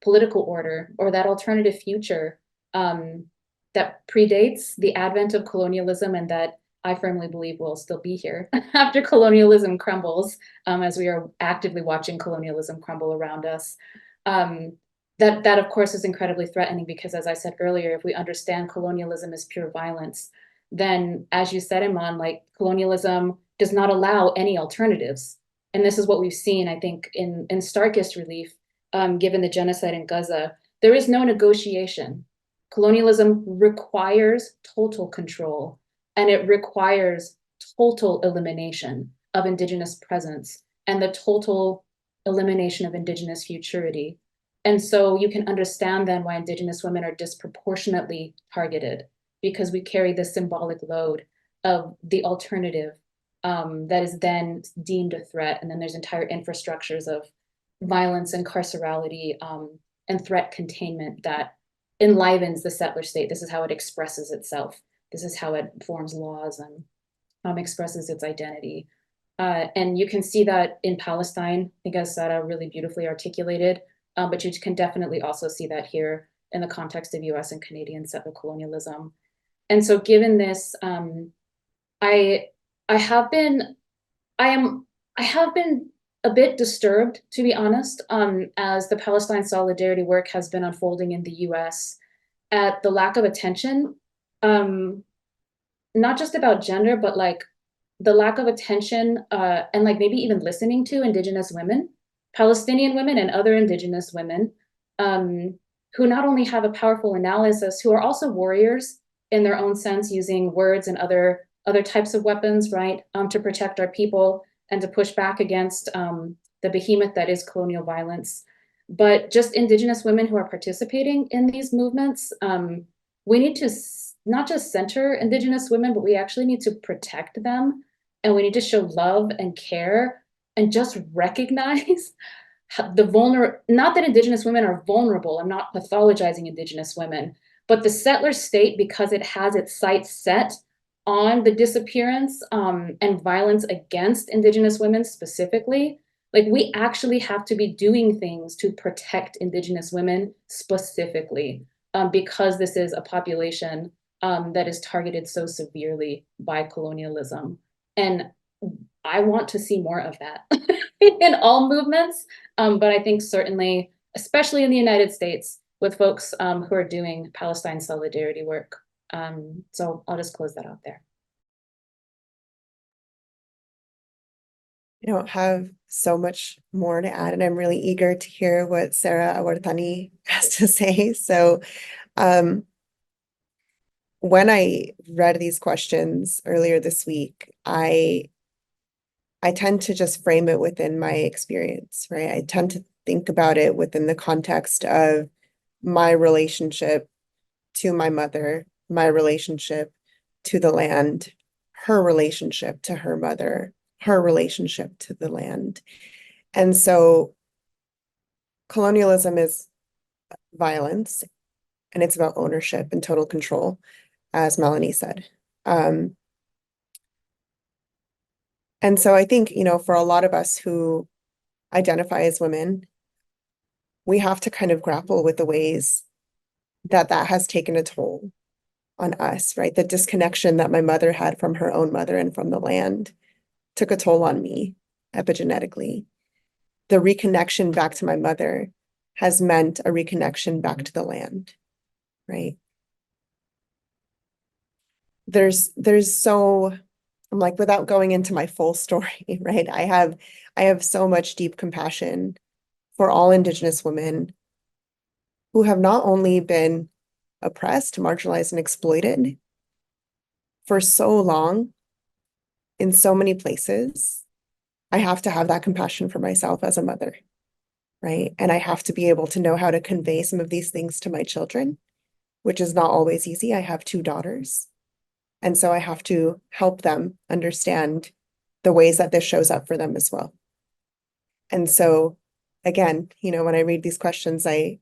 political order or that alternative future that predates the advent of colonialism and that I firmly believe will still be here after colonialism crumbles, as we are actively watching colonialism crumble around us. That of course is incredibly threatening because, as I said earlier, if we understand colonialism as pure violence, then, as you said, Eman, like colonialism does not allow any alternatives. And this is what we've seen, I think, in starkest relief, given the genocide in Gaza. There is no negotiation. Colonialism requires total control, and it requires total elimination of Indigenous presence and the total elimination of Indigenous futurity. And so you can understand then why Indigenous women are disproportionately targeted, because we carry this symbolic load of the alternative that is then deemed a threat. And then there's entire infrastructures of violence and carcerality and threat containment that enlivens the settler state. This is how it expresses itself. This is how it forms laws and expresses its identity. And you can see that in Palestine, I think as Sara really beautifully articulated, but you can definitely also see that here in the context of US and Canadian settler colonialism. And so given this, I have been a bit disturbed, to be honest, as the Palestine solidarity work has been unfolding in the US, at the lack of attention, not just about gender, but like the lack of attention and like maybe even listening to Indigenous women, Palestinian women and other Indigenous women, who not only have a powerful analysis, who are also warriors in their own sense, using words and other types of weapons, right, to protect our people and to push back against the behemoth that is colonial violence. But just Indigenous women who are participating in these movements, we need to not just center Indigenous women, but we actually need to protect them. And we need to show love and care and just recognize not that Indigenous women are vulnerable. I'm not pathologizing Indigenous women, but the settler state, because it has its sights set on the disappearance and violence against Indigenous women specifically, like we actually have to be doing things to protect Indigenous women specifically, because this is a population that is targeted so severely by colonialism. And I want to see more of that in all movements, but I think certainly, especially in the United States, with folks who are doing Palestine solidarity work. So I'll just close that out there. I don't have so much more to add, and I'm really eager to hear what Sara Awartani has to say. So when I read these questions earlier this week, I tend to just frame it within my experience, right? I tend to think about it within the context of my relationship to my mother, my relationship to the land, her relationship to her mother, her relationship to the land. And so colonialism is violence, and it's about ownership and total control, as Melanie said. And so I think, for a lot of us who identify as women, we have to kind of grapple with the ways that has taken a toll on us, right? The disconnection that my mother had from her own mother and from the land took a toll on me epigenetically. The reconnection back to my mother has meant a reconnection back to the land, right? There's so, I'm like, without going into my full story, right? I have so much deep compassion for all Indigenous women who have not only been oppressed, marginalized, and exploited for so long in so many places. I have to have that compassion for myself as a mother, right? And I have to be able to know how to convey some of these things to my children, which is not always easy. I have 2 daughters. And so I have to help them understand the ways that this shows up for them as well. And so, again, when I read these questions, I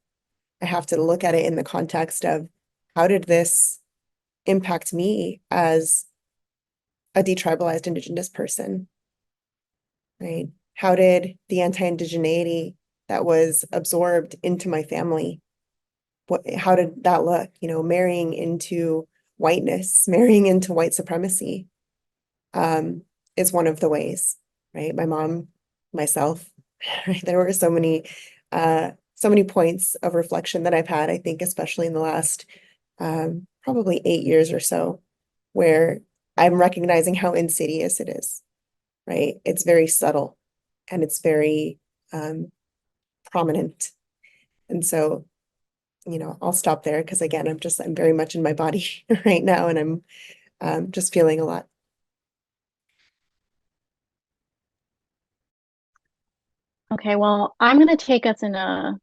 have to look at it in the context of how did this impact me as a detribalized Indigenous person, right? How did the anti-Indigeneity that was absorbed into my family, how did that look? Marrying into whiteness, marrying into white supremacy is one of the ways, right? My mom, myself, right? There were so many points of reflection that I've had, I think, especially in the last probably 8 years or so, where I'm recognizing how insidious it is, right? It's very subtle and it's very prominent. And so, I'll stop there because again, I'm very much in my body right now, and I'm just feeling a lot. Okay, well, I'm going to take us in a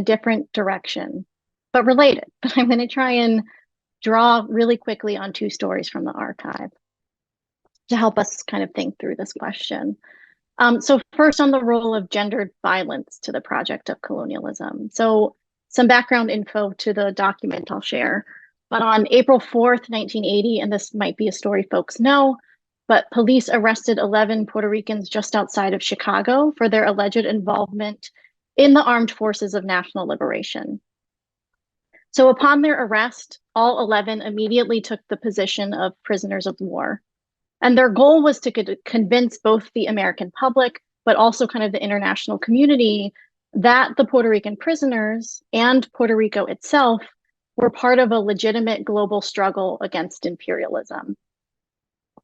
different direction, but related. But I'm going to try and draw really quickly on two stories from the archive to help us kind of think through this question. So first, on the role of gendered violence to the project of colonialism. So some background info to the document I'll share. But on April 4th, 1980, and this might be a story folks know, but police arrested 11 Puerto Ricans just outside of Chicago for their alleged involvement in the armed forces of national liberation. So upon their arrest, all 11 immediately took the position of prisoners of war. And their goal was to convince both the American public, but also kind of the international community, that the Puerto Rican prisoners and Puerto Rico itself were part of a legitimate global struggle against imperialism.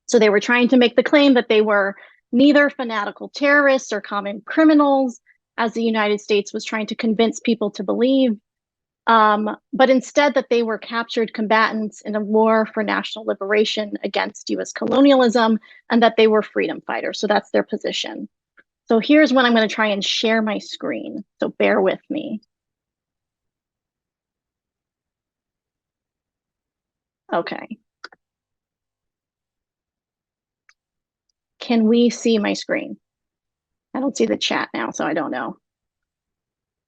So they were trying to make the claim that they were neither fanatical terrorists or common criminals, as the United States was trying to convince people to believe, but instead that they were captured combatants in a war for national liberation against US colonialism, and that they were freedom fighters. So that's their position. So here's when I'm going to try and share my screen. So bear with me. Okay. Can we see my screen? I don't see the chat now, so I don't know.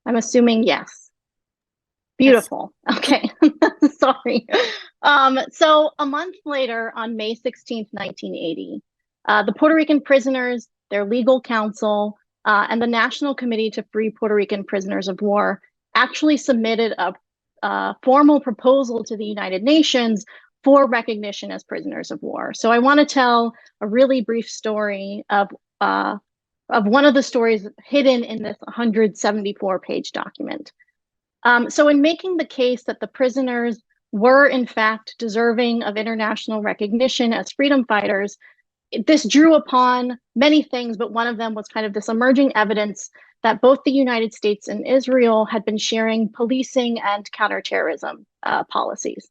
I'm assuming yes. Beautiful. Yes. Okay. Sorry. So a month later, on May 16th, 1980, the Puerto Rican prisoners, their legal counsel, and the National Committee to Free Puerto Rican Prisoners of War actually submitted a formal proposal to the United Nations for recognition as prisoners of war. So I want to tell a really brief story of one of the stories hidden in this 174-page document. So in making the case that the prisoners were in fact deserving of international recognition as freedom fighters, this drew upon many things, but one of them was kind of this emerging evidence that both the United States and Israel had been sharing policing and counterterrorism policies.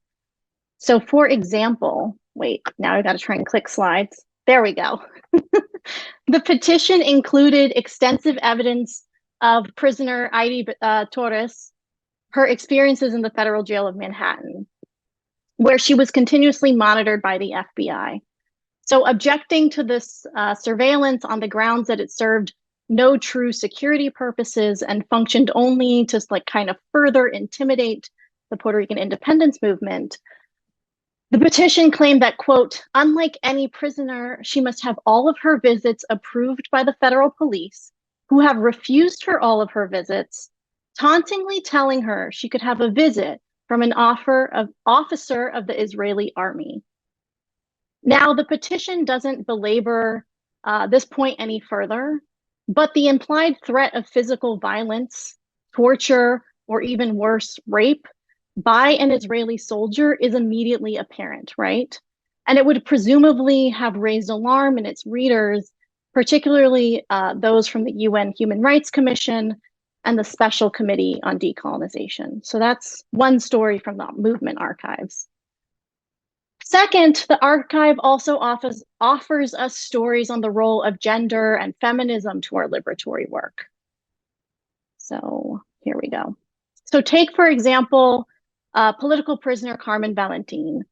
So for example, wait, now I got to try and click slides. There we go. The petition included extensive evidence of prisoner Heidi Torres, her experiences in the federal jail of Manhattan, where she was continuously monitored by the FBI. So objecting to this surveillance on the grounds that it served no true security purposes and functioned only to kind of further intimidate the Puerto Rican independence movement, the petition claimed that, quote, unlike any prisoner, she must have all of her visits approved by the federal police, who have refused her all of her visits, tauntingly telling her she could have a visit from an officer of the Israeli army. Now, the petition doesn't belabor this point any further, but the implied threat of physical violence, torture, or even worse, rape by an Israeli soldier is immediately apparent, right? And it would presumably have raised alarm in its readers, particularly those from the UN Human Rights Commission and the Special Committee on Decolonization. So that's one story from the movement archives. Second, the archive also offers us stories on the role of gender and feminism to our liberatory work. So here we go. So take, for example, political prisoner Carmen Valentin.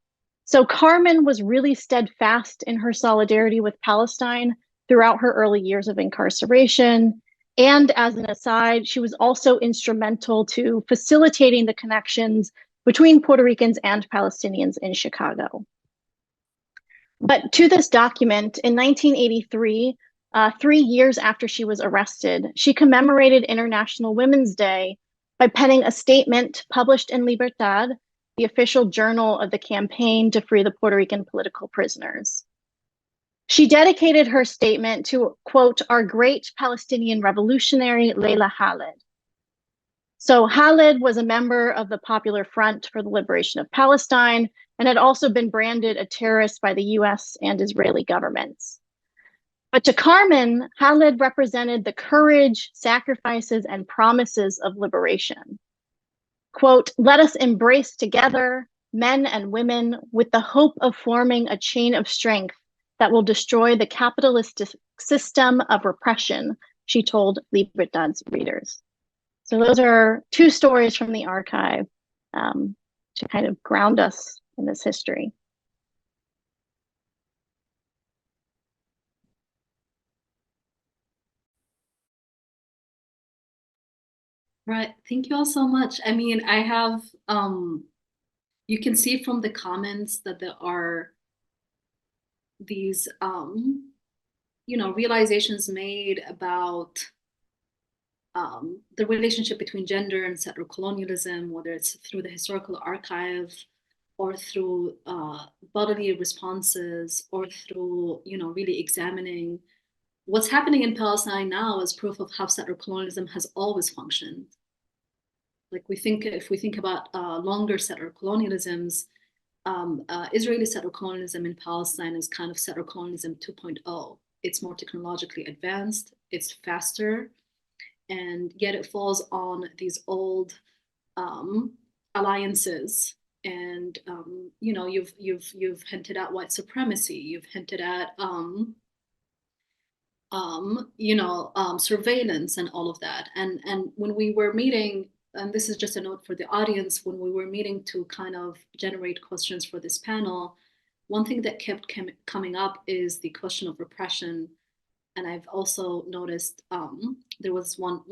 So Carmen was really steadfast in her solidarity with Palestine throughout her early years of incarceration. And as an aside, she was also instrumental to facilitating the connections between Puerto Ricans and Palestinians in Chicago. But to this document, in 1983, 3 years after she was arrested, she commemorated International Women's Day by penning a statement published in Libertad, the official journal of the campaign to free the Puerto Rican political prisoners. She dedicated her statement to, quote, our great Palestinian revolutionary, Leila Khaled. So Khaled was a member of the Popular Front for the Liberation of Palestine, and had also been branded a terrorist by the US and Israeli governments. But to Carmen, Khaled represented the courage, sacrifices, and promises of liberation. Quote, let us embrace together, men and women, with the hope of forming a chain of strength that will destroy the capitalist system of repression, she told Libertad's readers. So those are two stories from the archive to kind of ground us in this history. Right. Thank you all so much. I mean, I have, you can see from the comments that there are these, realizations made about the relationship between gender and settler colonialism, whether it's through the historical archive or through bodily responses or through, really examining what's happening in Palestine now as proof of how settler colonialism has always functioned. Like if we think about longer settler colonialisms, Israeli settler colonialism in Palestine is kind of settler colonialism 2.0. It's more technologically advanced, it's faster, and yet it falls on these old alliances. And you've hinted at white supremacy. You've hinted at surveillance and all of that. And when we were meeting, and this is just a note for the audience, when we were meeting to kind of generate questions for this panel, one thing that kept coming up is the question of repression. And I've also noticed there was one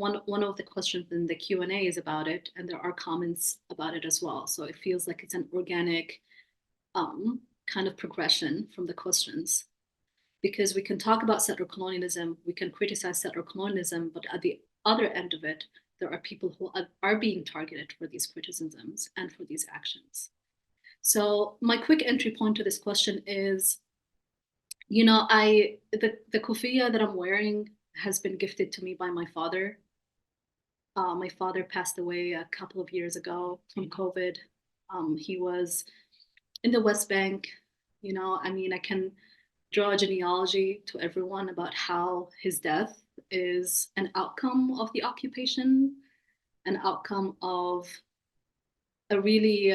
of the questions in the Q&A is about it, and there are comments about it as well. So it feels like it's an organic kind of progression from the questions. Because we can talk about settler colonialism, we can criticize settler colonialism, but at the other end of it, there are people who are being targeted for these criticisms and for these actions. So my quick entry point to this question is, the kufiya that I'm wearing has been gifted to me by my father. My father passed away a couple of years ago from COVID. He was in the West Bank. I can draw a genealogy to everyone about how his death is an outcome of the occupation, an outcome of a really,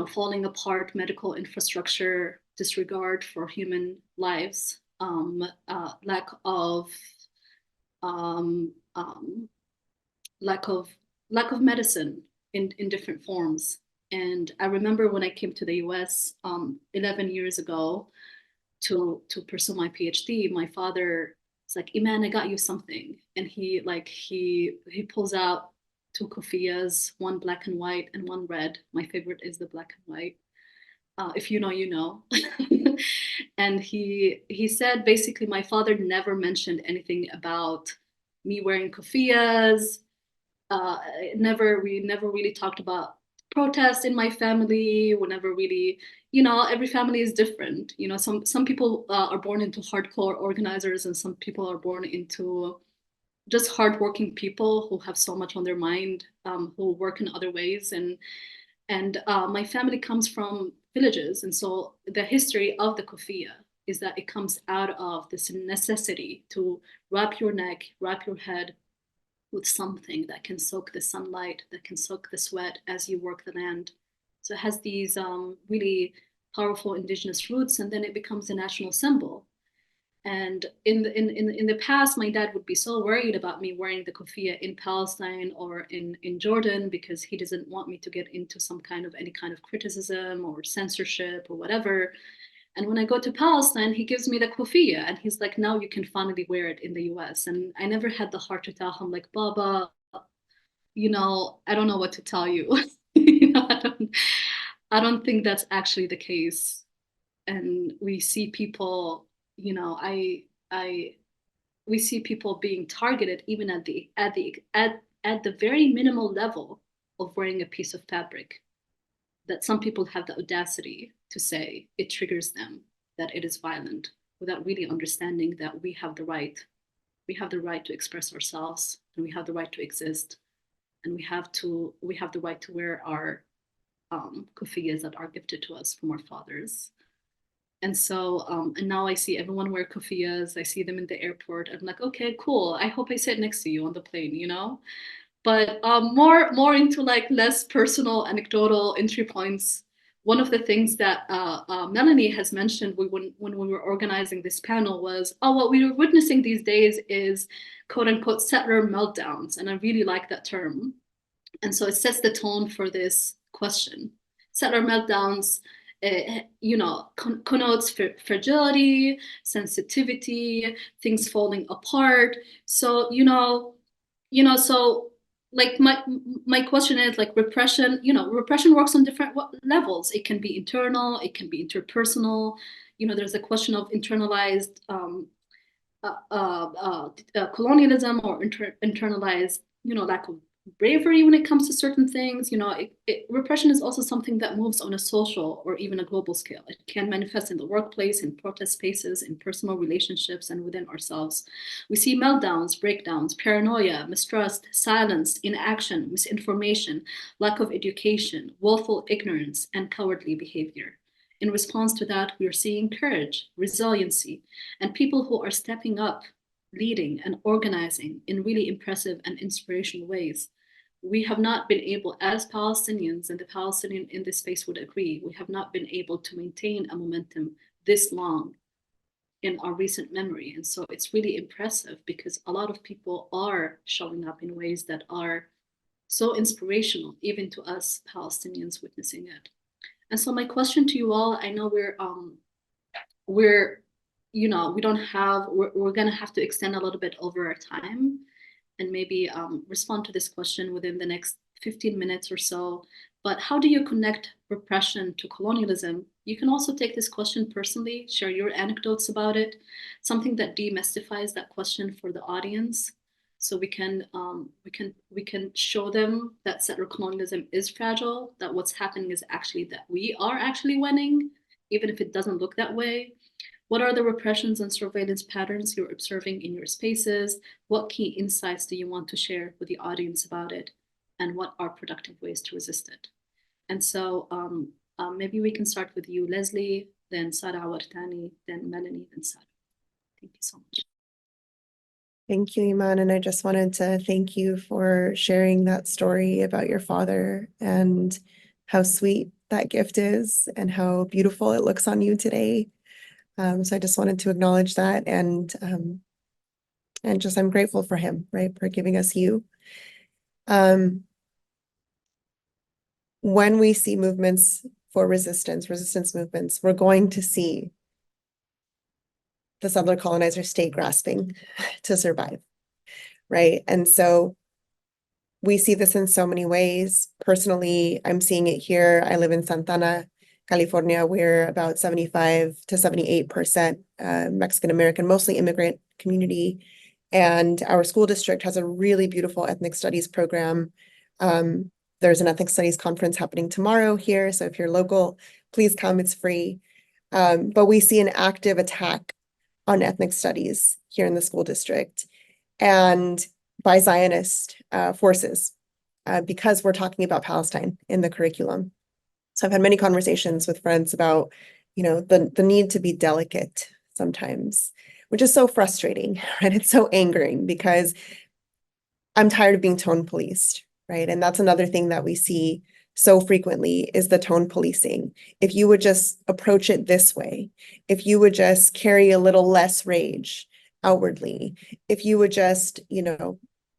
falling apart medical infrastructure, disregard for human lives, lack of medicine in different forms. And I remember when I came to the US 11 years ago to pursue my PhD, my father was like, Eman, I got you something. And he pulls out two kufiyas, one black and white and one red. My favorite is the black and white. If you know, you know. And he said, basically, my father never mentioned anything about me wearing kufiyas. We never really talked about protests in my family. We never really, every family is different. Some people are born into hardcore organizers, and some people are born into just hardworking people who have so much on their mind, who work in other ways. And my family comes from villages. And so the history of the kufiya is that it comes out of this necessity to wrap your neck, wrap your head with something that can soak the sunlight, that can soak the sweat as you work the land. So it has these really powerful indigenous roots, and then it becomes a national symbol. And in the past, my dad would be so worried about me wearing the kufiya in Palestine or in Jordan, because he doesn't want me to get into any kind of criticism or censorship or whatever. And when I go to Palestine, he gives me the kufiya, and he's like, now you can finally wear it in the US. And I never had the heart to tell him, like, Baba, I don't know what to tell you. I don't think that's actually the case. And we see people, we see people being targeted even at the very minimal level of wearing a piece of fabric, that some people have the audacity to say it triggers them, that it is violent, without really understanding that we have the right to express ourselves, and we have the right to exist, and we have the right to wear kufiyas that are gifted to us from our fathers. And so, and now I see everyone wear kufiyas. I see them in the airport. I'm like, okay, cool. I hope I sit next to you on the plane, you know? But more into like less personal, anecdotal entry points. One of the things that Melanie has mentioned when we were organizing this panel was, oh, what we are witnessing these days is quote unquote settler meltdowns. And I really like that term. And so it sets the tone for this question. Settler meltdowns, you know, connotes fragility, sensitivity, things falling apart. So, so like my question is like repression, repression works on different levels. It can be internal, it can be interpersonal. There's a question of internalized colonialism or internalized, lack of bravery when it comes to certain things. Repression is also something that moves on a social or even a global scale. It can manifest in the workplace, in protest spaces, in personal relationships, and within ourselves. We see meltdowns, breakdowns, paranoia, mistrust, silence, inaction, misinformation, lack of education, willful ignorance, and cowardly behavior. In response to that, we are seeing courage, resiliency, and people who are stepping up, leading and organizing in really impressive and inspirational ways. We have not been able, as Palestinians, and the Palestinian in this space would agree, we have not been able to maintain a momentum this long in our recent memory. And so it's really impressive because a lot of people are showing up in ways that are so inspirational, even to us Palestinians witnessing it. And so my question to you all, I know we're gonna have to extend a little bit over our time and maybe respond to this question within the next 15 minutes or so. But how do you connect repression to colonialism? You can also take this question personally, share your anecdotes about it, something that demystifies that question for the audience. So we can show them that settler colonialism is fragile, that what's happening is actually that we are actually winning, even if it doesn't look that way. What are the repressions and surveillance patterns you're observing in your spaces? What key insights do you want to share with the audience about it? And what are productive ways to resist it? And so maybe we can start with you, Leslie, then Sara Awartani, then Melanie, then Sara. Thank you so much. Thank you, Eman. And I just wanted to thank you for sharing that story about your father and how sweet that gift is and how beautiful it looks on you today. So I just wanted to acknowledge that and just I'm grateful for him, right, for giving us you. When we see movements for resistance movements, we're going to see the settler colonizer state grasping to survive, right? And so we see this in so many ways. Personally, I'm seeing it here. I live in Santana, California. We're about 75 to 78% Mexican-American, mostly immigrant community. And our school district has a really beautiful ethnic studies program. There's an ethnic studies conference happening tomorrow here. So if you're local, please come, it's free. But we see an active attack on ethnic studies here in the school district and by Zionist forces because we're talking about Palestine in the curriculum. So I've had many conversations with friends about, the need to be delicate sometimes, which is so frustrating, right? It's so angering because I'm tired of being tone policed, right? And that's another thing that we see so frequently is the tone policing. If you would just approach it this way, if you would just carry a little less rage outwardly, if you would just,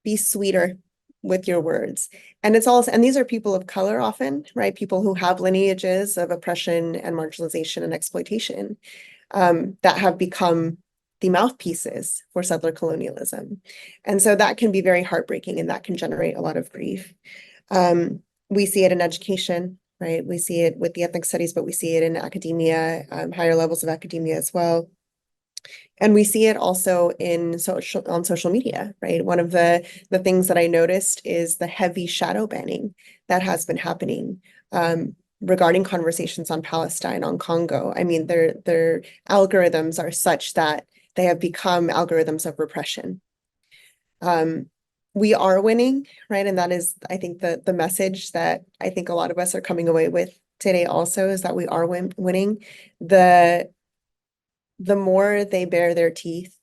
be sweeter with your words. And these are people of color often, right? People who have lineages of oppression and marginalization and exploitation that have become the mouthpieces for settler colonialism. And so that can be very heartbreaking and that can generate a lot of grief. We see it in education, right? We see it with the ethnic studies, but we see it in academia, higher levels of academia as well. And we see it also on social media, right? One of the things that I noticed is the heavy shadow banning that has been happening regarding conversations on Palestine, on Congo. I mean, their algorithms are such that they have become algorithms of repression. we are winning, right? And that is, I think, the message that I think a lot of us are coming away with today also, is that we are winning. The more they bare their teeth,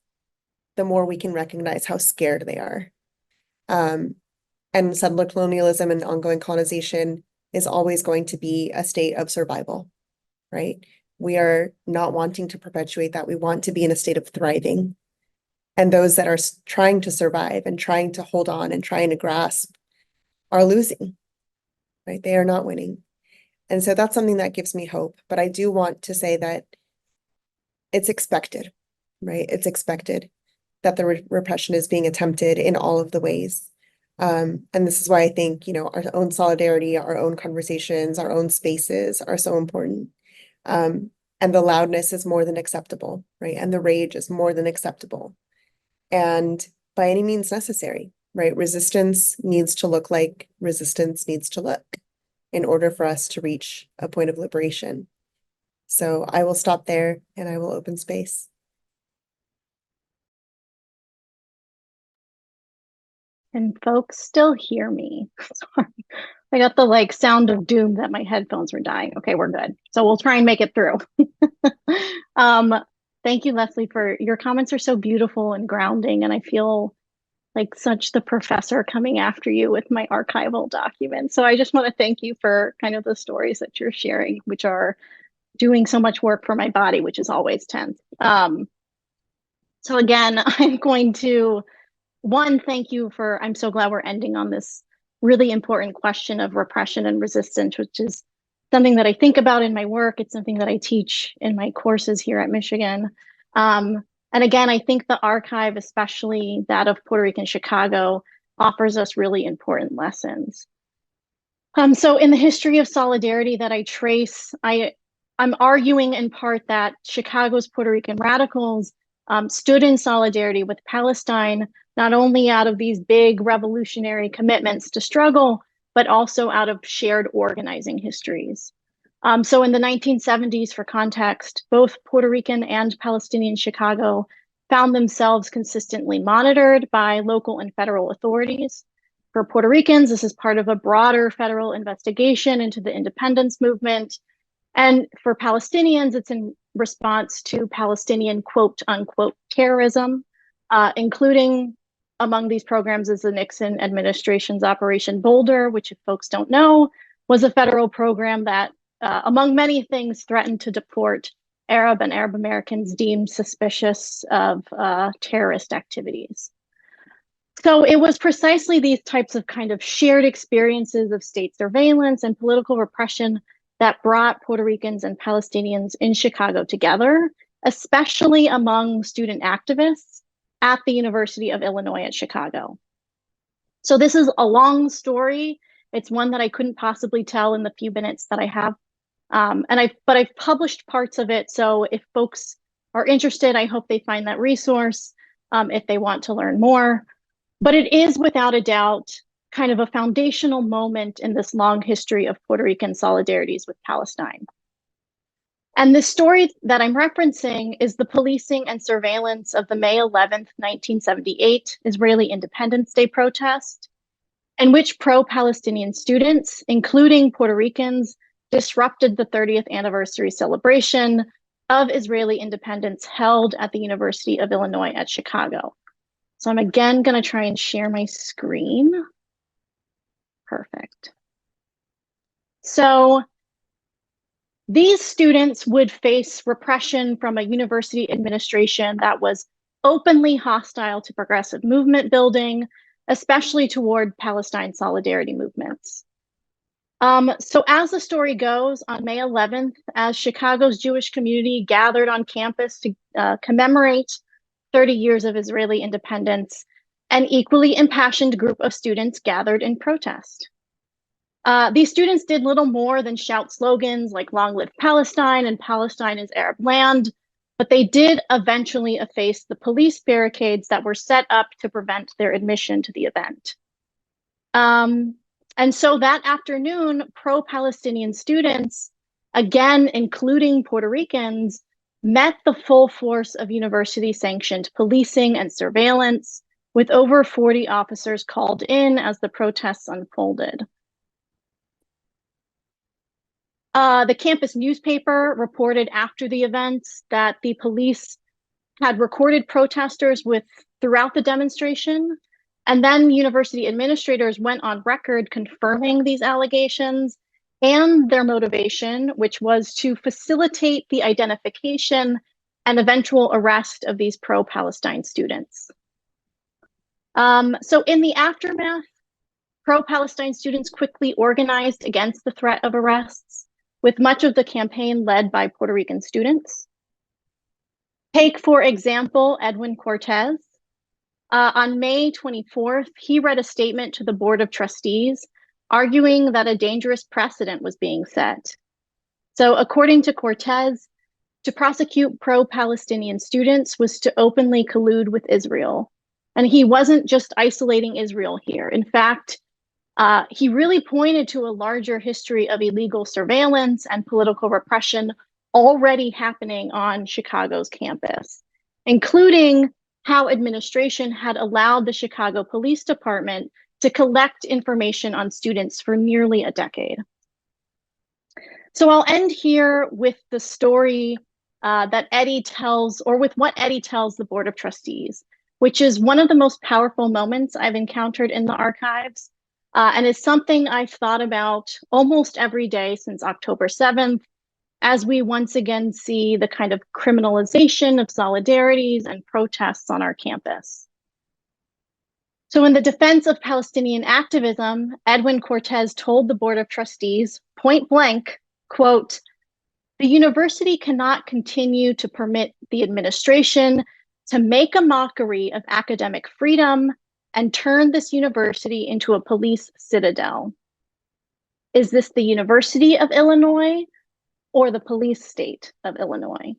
the more we can recognize how scared they are. And settler colonialism and ongoing colonization is always going to be a state of survival, right? We are not wanting to perpetuate that. We want to be in a state of thriving. And those that are trying to survive and trying to hold on and trying to grasp are losing, right? They are not winning. And so that's something that gives me hope. But I do want to say that it's expected, right? It's expected that the repression is being attempted in all of the ways. And this is why I think, our own solidarity, our own conversations, our own spaces are so important. And the loudness is more than acceptable, right? And the rage is more than acceptable. And by any means necessary, right? Resistance needs to look like resistance needs to look in order for us to reach a point of liberation. So I will stop there and I will open space. Can folks still hear me? Sorry. I got the sound of doom that my headphones were dying. Okay, we're good. So we'll try and make it through. Thank you, Leslie, for your comments are so beautiful and grounding, and I feel like such the professor coming after you with my archival documents. So I just want to thank you for kind of the stories that you're sharing, which are doing so much work for my body, which is always tense. So again, I'm going to thank you for, I'm so glad we're ending on this really important question of repression and resistance, which is something that I think about in my work. It's something that I teach in my courses here at Michigan. And again, I think the archive, especially that of Puerto Rican Chicago, offers us really important lessons. So in the history of solidarity that I trace, I'm arguing in part that Chicago's Puerto Rican radicals stood in solidarity with Palestine, not only out of these big revolutionary commitments to struggle, but also out of shared organizing histories. So in the 1970s, for context, both Puerto Rican and Palestinian Chicago found themselves consistently monitored by local and federal authorities. For Puerto Ricans, this is part of a broader federal investigation into the independence movement. And for Palestinians, it's in response to Palestinian quote unquote terrorism, including among these programs is the Nixon administration's Operation Boulder, which, if folks don't know, was a federal program that, among many things, threatened to deport Arab and Arab Americans deemed suspicious of terrorist activities. So it was precisely these types of kind of shared experiences of state surveillance and political repression that brought Puerto Ricans and Palestinians in Chicago together, especially among student activists at the University of Illinois at Chicago. So this is a long story. It's one that I couldn't possibly tell in the few minutes that I have. But I've published parts of it. So if folks are interested, I hope they find that resource if they want to learn more. But it is without a doubt kind of a foundational moment in this long history of Puerto Rican solidarities with Palestine. And the story that I'm referencing is the policing and surveillance of the May 11th, 1978 Israeli Independence Day protest, in which pro-Palestinian students, including Puerto Ricans, disrupted the 30th anniversary celebration of Israeli independence held at the University of Illinois at Chicago. So I'm again going to try and share my screen. Perfect. So these students would face repression from a university administration that was openly hostile to progressive movement building, especially toward Palestine solidarity movements. So as the story goes, on May 11th, as Chicago's Jewish community gathered on campus to commemorate 30 years of Israeli independence, an equally impassioned group of students gathered in protest. These students did little more than shout slogans like "Long live Palestine" and "Palestine is Arab land," but they did eventually efface the police barricades that were set up to prevent their admission to the event. And so that afternoon, pro-Palestinian students, again, including Puerto Ricans, met the full force of university-sanctioned policing and surveillance with over 40 officers called in as the protests unfolded. The campus newspaper reported after the events that the police had recorded protesters throughout the demonstration, and then university administrators went on record confirming these allegations and their motivation, which was to facilitate the identification and eventual arrest of these pro-Palestine students. So in the aftermath, pro-Palestine students quickly organized against the threat of arrests, with much of the campaign led by Puerto Rican students. Take, for example, Edwin Cortez. On May 24th, he read a statement to the Board of Trustees arguing that a dangerous precedent was being set. So according to Cortez, to prosecute pro-Palestinian students was to openly collude with Israel. And he wasn't just isolating Israel here. In fact, he really pointed to a larger history of illegal surveillance and political repression already happening on Chicago's campus, including how administration had allowed the Chicago Police Department to collect information on students for nearly a decade. So I'll end here with the story that Eddie tells, or with what Eddie tells the Board of Trustees, which is one of the most powerful moments I've encountered in the archives, and is something I've thought about almost every day since October 7th, as we once again see the kind of criminalization of solidarities and protests on our campus. So in the defense of Palestinian activism, Edwin Cortez told the Board of Trustees, point blank, quote, "The university cannot continue to permit the administration to make a mockery of academic freedom and turn this university into a police citadel. Is this the University of Illinois or the police state of Illinois?"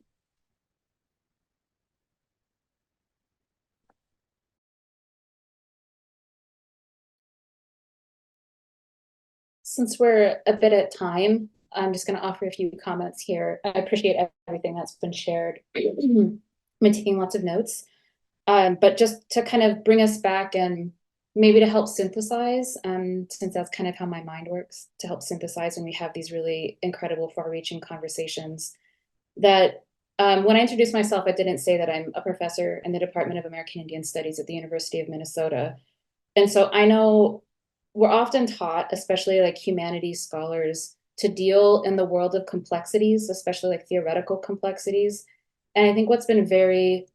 Since we're a bit at time, I'm just going to offer a few comments here. I appreciate everything that's been shared. I'm taking lots of notes. But just to kind of bring us back and maybe to help synthesize, since that's kind of how my mind works, to help synthesize when we have these really incredible far-reaching conversations, that when I introduced myself, I didn't say that I'm a professor in the Department of American Indian Studies at the University of Minnesota. And so I know we're often taught, especially like humanities scholars, to deal in the world of complexities, especially like theoretical complexities. And I think what's been very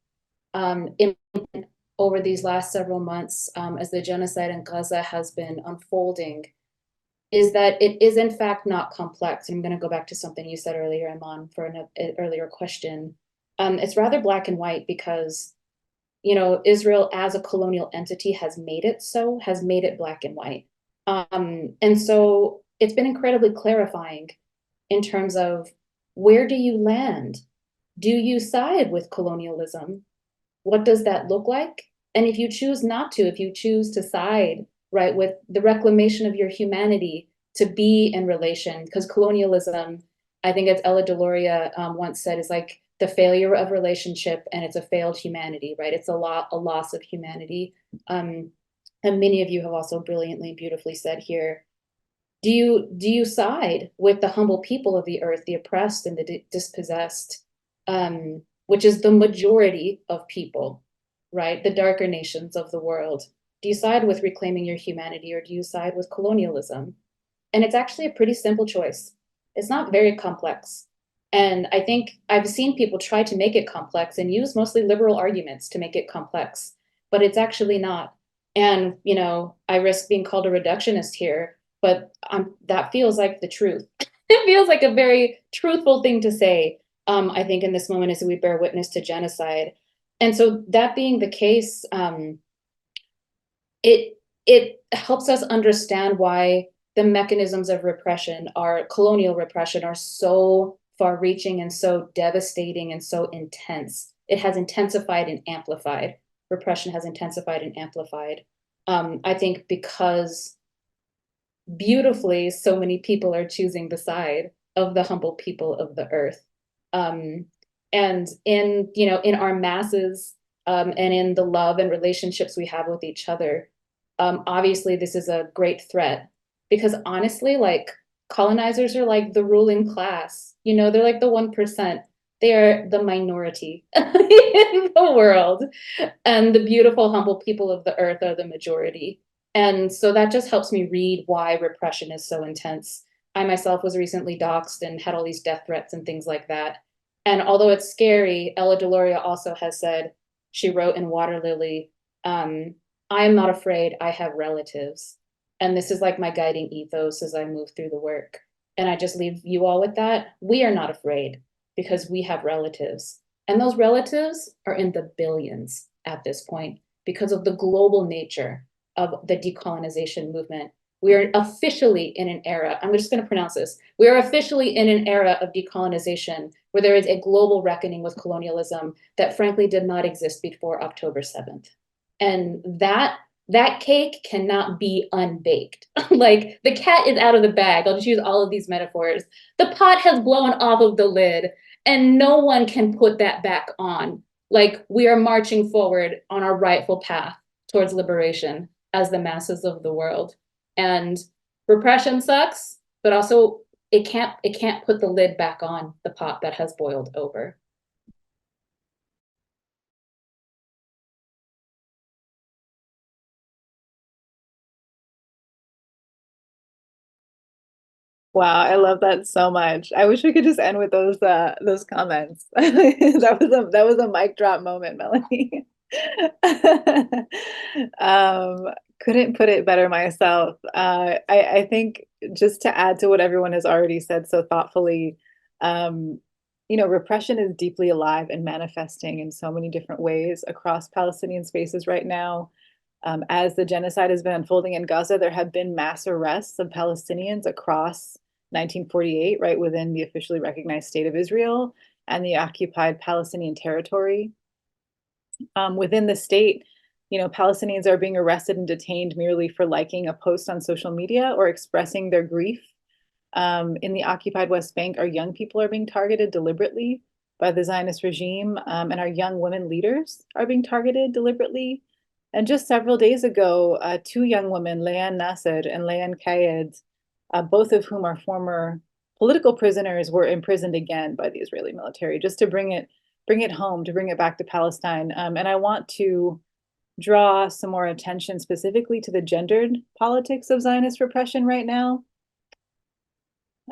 important over these last several months as the genocide in Gaza has been unfolding is that it is in fact not complex. And I'm going to go back to something you said earlier, Eman, for an earlier question. It's rather black and white because, you know, Israel as a colonial entity has made it black and white. And so it's been incredibly clarifying in terms of where do you land? Do you side with colonialism? What does that look like? And if you choose not to, if you choose to side, right, with the reclamation of your humanity, to be in relation, because colonialism, I think as Ella Deloria once said, is like the failure of relationship, and it's a failed humanity, right? It's a loss of humanity. And many of you have also brilliantly and beautifully said here, do you side with the humble people of the earth, the oppressed and the dispossessed, which is the majority of people, right? The darker nations of the world. Do you side with reclaiming your humanity, or do you side with colonialism? And it's actually a pretty simple choice. It's not very complex. And I think I've seen people try to make it complex and use mostly liberal arguments to make it complex, but it's actually not. And, you know, I risk being called a reductionist here, but that feels like the truth. It feels like a very truthful thing to say, I think, in this moment as we bear witness to genocide. And so that being the case, it helps us understand why the mechanisms of repression, our colonial repression, are so far-reaching and so devastating and so intense. It has intensified and amplified. Repression has intensified and amplified. I think because beautifully, so many people are choosing the side of the humble people of the earth. And in our masses, and in the love and relationships we have with each other. Obviously, this is a great threat because honestly, like colonizers are like the ruling class, you know, they're like the 1%. They are the minority in the world. And the beautiful, humble people of the earth are the majority. And so that just helps me read why repression is so intense. I myself was recently doxxed and had all these death threats and things like that. And although it's scary, Ella Deloria also has said, she wrote in Water Lily, I am not afraid, I have relatives. And this is like my guiding ethos as I move through the work. And I just leave you all with that. We are not afraid because we have relatives. And those relatives are in the billions at this point because of the global nature of the decolonization movement. We are officially in an era, I'm just going to pronounce this, we are officially in an era of decolonization where there is a global reckoning with colonialism that frankly did not exist before October 7th. And that cake cannot be unbaked. Like the cat is out of the bag. I'll just use all of these metaphors. The pot has blown off of the lid and no one can put that back on. Like we are marching forward on our rightful path towards liberation as the masses of the world. And repression sucks, but also it can't put the lid back on the pot that has boiled over. Wow, I love that so much. I wish we could just end with those comments. That was a mic drop moment, Melanie. Couldn't put it better myself. I think just to add to what everyone has already said so thoughtfully, you know, repression is deeply alive and manifesting in so many different ways across Palestinian spaces right now. As the genocide has been unfolding in Gaza, there have been mass arrests of Palestinians across 1948, right within the officially recognized state of Israel and the occupied Palestinian territory. Within the state, you know, Palestinians are being arrested and detained merely for liking a post on social media or expressing their grief. In the occupied West Bank, our young people are being targeted deliberately by the Zionist regime, and our young women leaders are being targeted deliberately. And just several days ago, two young women, Leanne Nasser and Leanne Kayed, both of whom are former political prisoners, were imprisoned again by the Israeli military, just to bring it home, to bring it back to Palestine. And I want to draw some more attention specifically to the gendered politics of Zionist repression right now.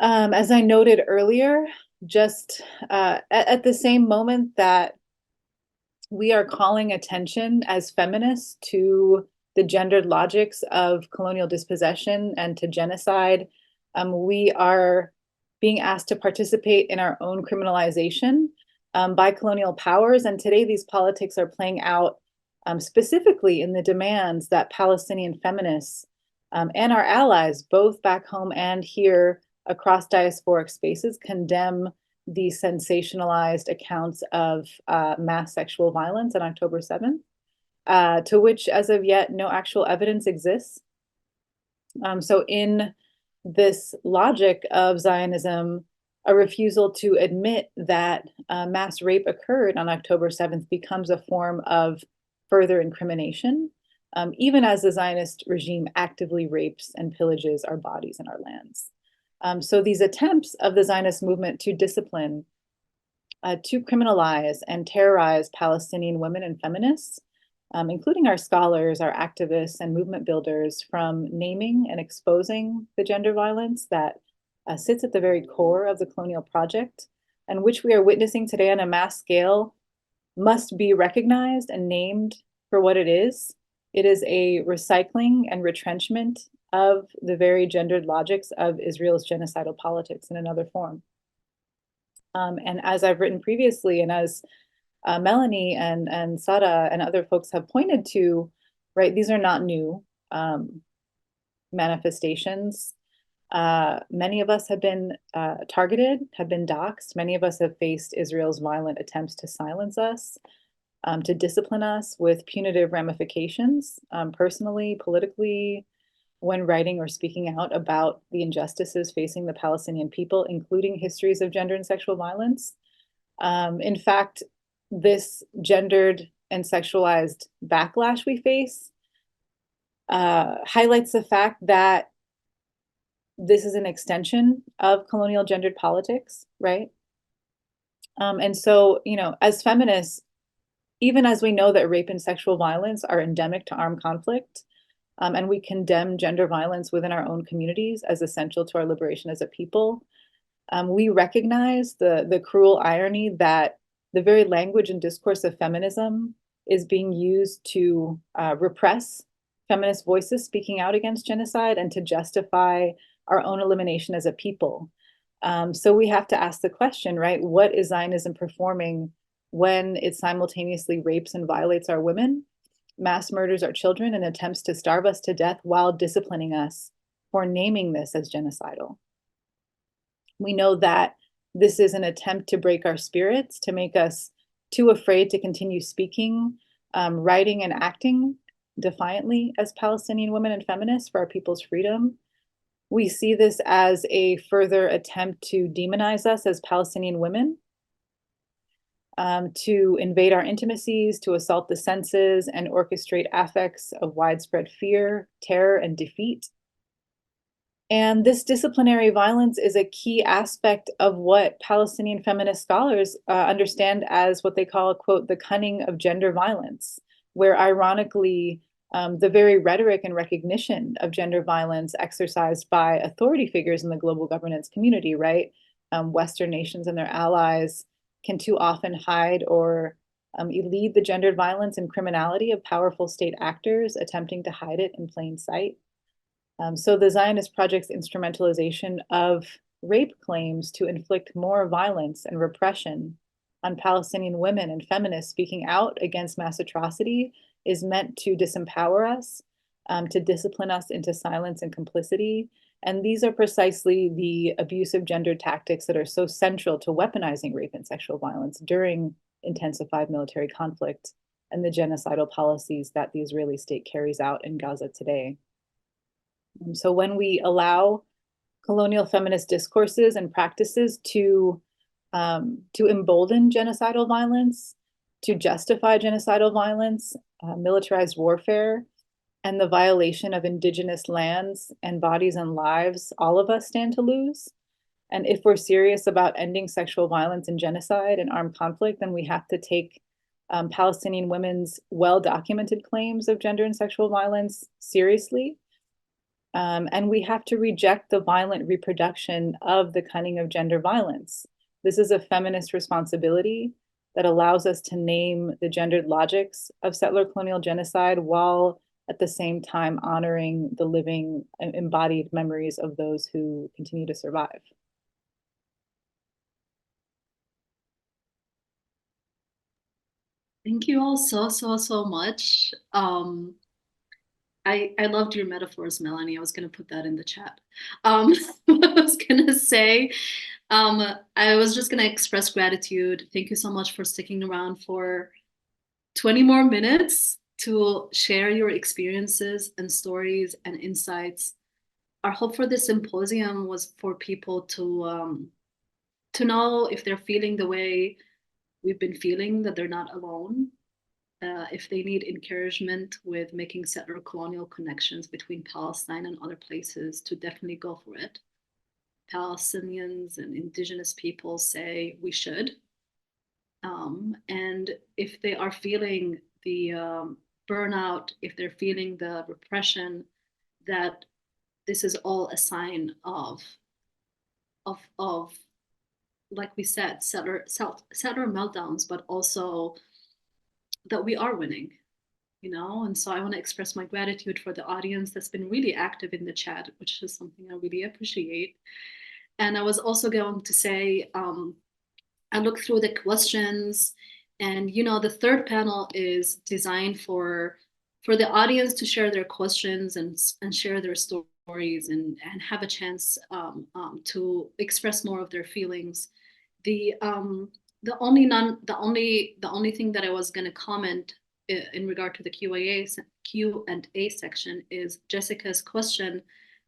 As I noted earlier, just at the same moment that we are calling attention as feminists to the gendered logics of colonial dispossession and to genocide, we are being asked to participate in our own criminalization by colonial powers. And today these politics are playing out specifically in the demands that Palestinian feminists and our allies, both back home and here across diasporic spaces, condemn the sensationalized accounts of mass sexual violence on October 7th, to which as of yet no actual evidence exists. So in this logic of Zionism, a refusal to admit that mass rape occurred on October 7th becomes a form of further incrimination, even as the Zionist regime actively rapes and pillages our bodies and our lands. So these attempts of the Zionist movement to discipline, to criminalize and terrorize Palestinian women and feminists, including our scholars, our activists, and movement builders, from naming and exposing the gender violence that sits at the very core of the colonial project, and which we are witnessing today on a mass scale, must be recognized and named for what it is. It is a recycling and retrenchment of the very gendered logics of Israel's genocidal politics in another form. And as I've written previously, and as Melanie and Sara and other folks have pointed to, right, these are not new manifestations. Many of us have been targeted, have been doxxed. Many of us have faced Israel's violent attempts to silence us, to discipline us with punitive ramifications, personally, politically, when writing or speaking out about the injustices facing the Palestinian people, including histories of gender and sexual violence. In fact, this gendered and sexualized backlash we face highlights the fact that this is an extension of colonial gendered politics, right? And so, you know, as feminists, even as we know that rape and sexual violence are endemic to armed conflict, and we condemn gender violence within our own communities as essential to our liberation as a people, we recognize the cruel irony that the very language and discourse of feminism is being used to repress feminist voices speaking out against genocide and to justify our own elimination as a people. So we have to ask the question, right? What is Zionism performing when it simultaneously rapes and violates our women, mass murders our children, and attempts to starve us to death while disciplining us for naming this as genocidal? We know that this is an attempt to break our spirits, to make us too afraid to continue speaking, writing, and acting defiantly as Palestinian women and feminists for our people's freedom. We see this as a further attempt to demonize us as Palestinian women, to invade our intimacies, to assault the senses, and orchestrate affects of widespread fear, terror, and defeat. And this disciplinary violence is a key aspect of what Palestinian feminist scholars understand as what they call, quote, the cunning of gender violence, where ironically, the very rhetoric and recognition of gender violence exercised by authority figures in the global governance community, right? Western nations and their allies can too often hide or elude the gendered violence and criminality of powerful state actors attempting to hide it in plain sight. So the Zionist Project's instrumentalization of rape claims to inflict more violence and repression on Palestinian women and feminists speaking out against mass atrocity is meant to disempower us, to discipline us into silence and complicity. And these are precisely the abusive gender tactics that are so central to weaponizing rape and sexual violence during intensified military conflict and the genocidal policies that the Israeli state carries out in Gaza today. So when we allow colonial feminist discourses and practices to embolden genocidal violence, to justify genocidal violence, militarized warfare, and the violation of indigenous lands and bodies and lives, all of us stand to lose. And if we're serious about ending sexual violence and genocide and armed conflict, then we have to take Palestinian women's well-documented claims of gender and sexual violence seriously. And we have to reject the violent reproduction of the cunning of gender violence. This is a feminist responsibility that allows us to name the gendered logics of settler colonial genocide while at the same time honoring the living embodied memories of those who continue to survive. Thank you all so much. I loved your metaphors, Melanie. I was going to put that in the chat. I was going to say, I was just going to express gratitude. Thank you so much for sticking around for 20 more minutes to share your experiences and stories and insights. Our hope for this symposium was for people to know if they're feeling the way we've been feeling, that they're not alone. If they need encouragement with making settler colonial connections between Palestine and other places, to definitely go for it. Palestinians and indigenous people say we should. And if they are feeling the burnout, if they're feeling the repression, that this is all a sign of like we said, settler meltdowns, but also that we are winning, you know? And so I want to express my gratitude for the audience that's been really active in the chat, which is something I really appreciate. And I was also going to say, I looked through the questions, and you know, the third panel is designed for the audience to share their questions and share their stories and have a chance to express more of their feelings. The only thing that I was going to comment in regard to the Q&A section is Jessica's question,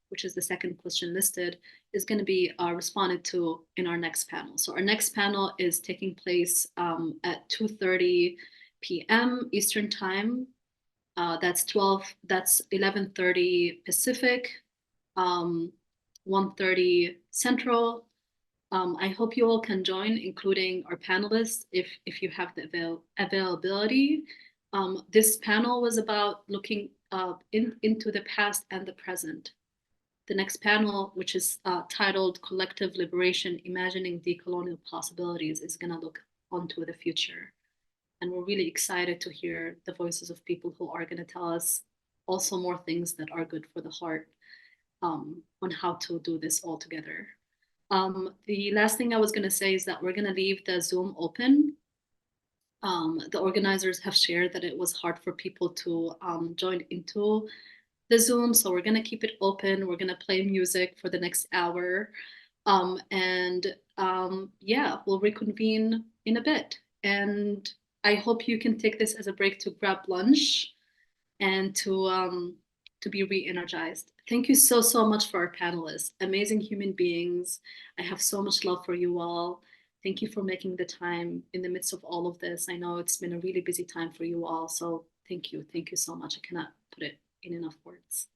which is the second question listed, is going to be responded to in our next panel. So our next panel is taking place at 2:30 p.m. Eastern Time. That's 11:30 Pacific, 1:30 Central. I hope you all can join, including our panelists, if you have the availability. This panel was about looking into the past and the present. The next panel, which is titled Collective Liberation, Imagining Decolonial Possibilities, is going to look onto the future. And we're really excited to hear the voices of people who are going to tell us also more things that are good for the heart on how to do this all together. The last thing I was going to say is that we're going to leave the Zoom open. The organizers have shared that it was hard for people to join into the Zoom, so we're going to keep it open. We're going to play music for the next hour. Yeah, we'll reconvene in a bit. And I hope you can take this as a break to grab lunch and to be re-energized. Thank you so, so much for our panelists, amazing human beings. I have so much love for you all. Thank you for making the time in the midst of all of this. I know it's been a really busy time for you all, so thank you so much. I cannot put it in enough words.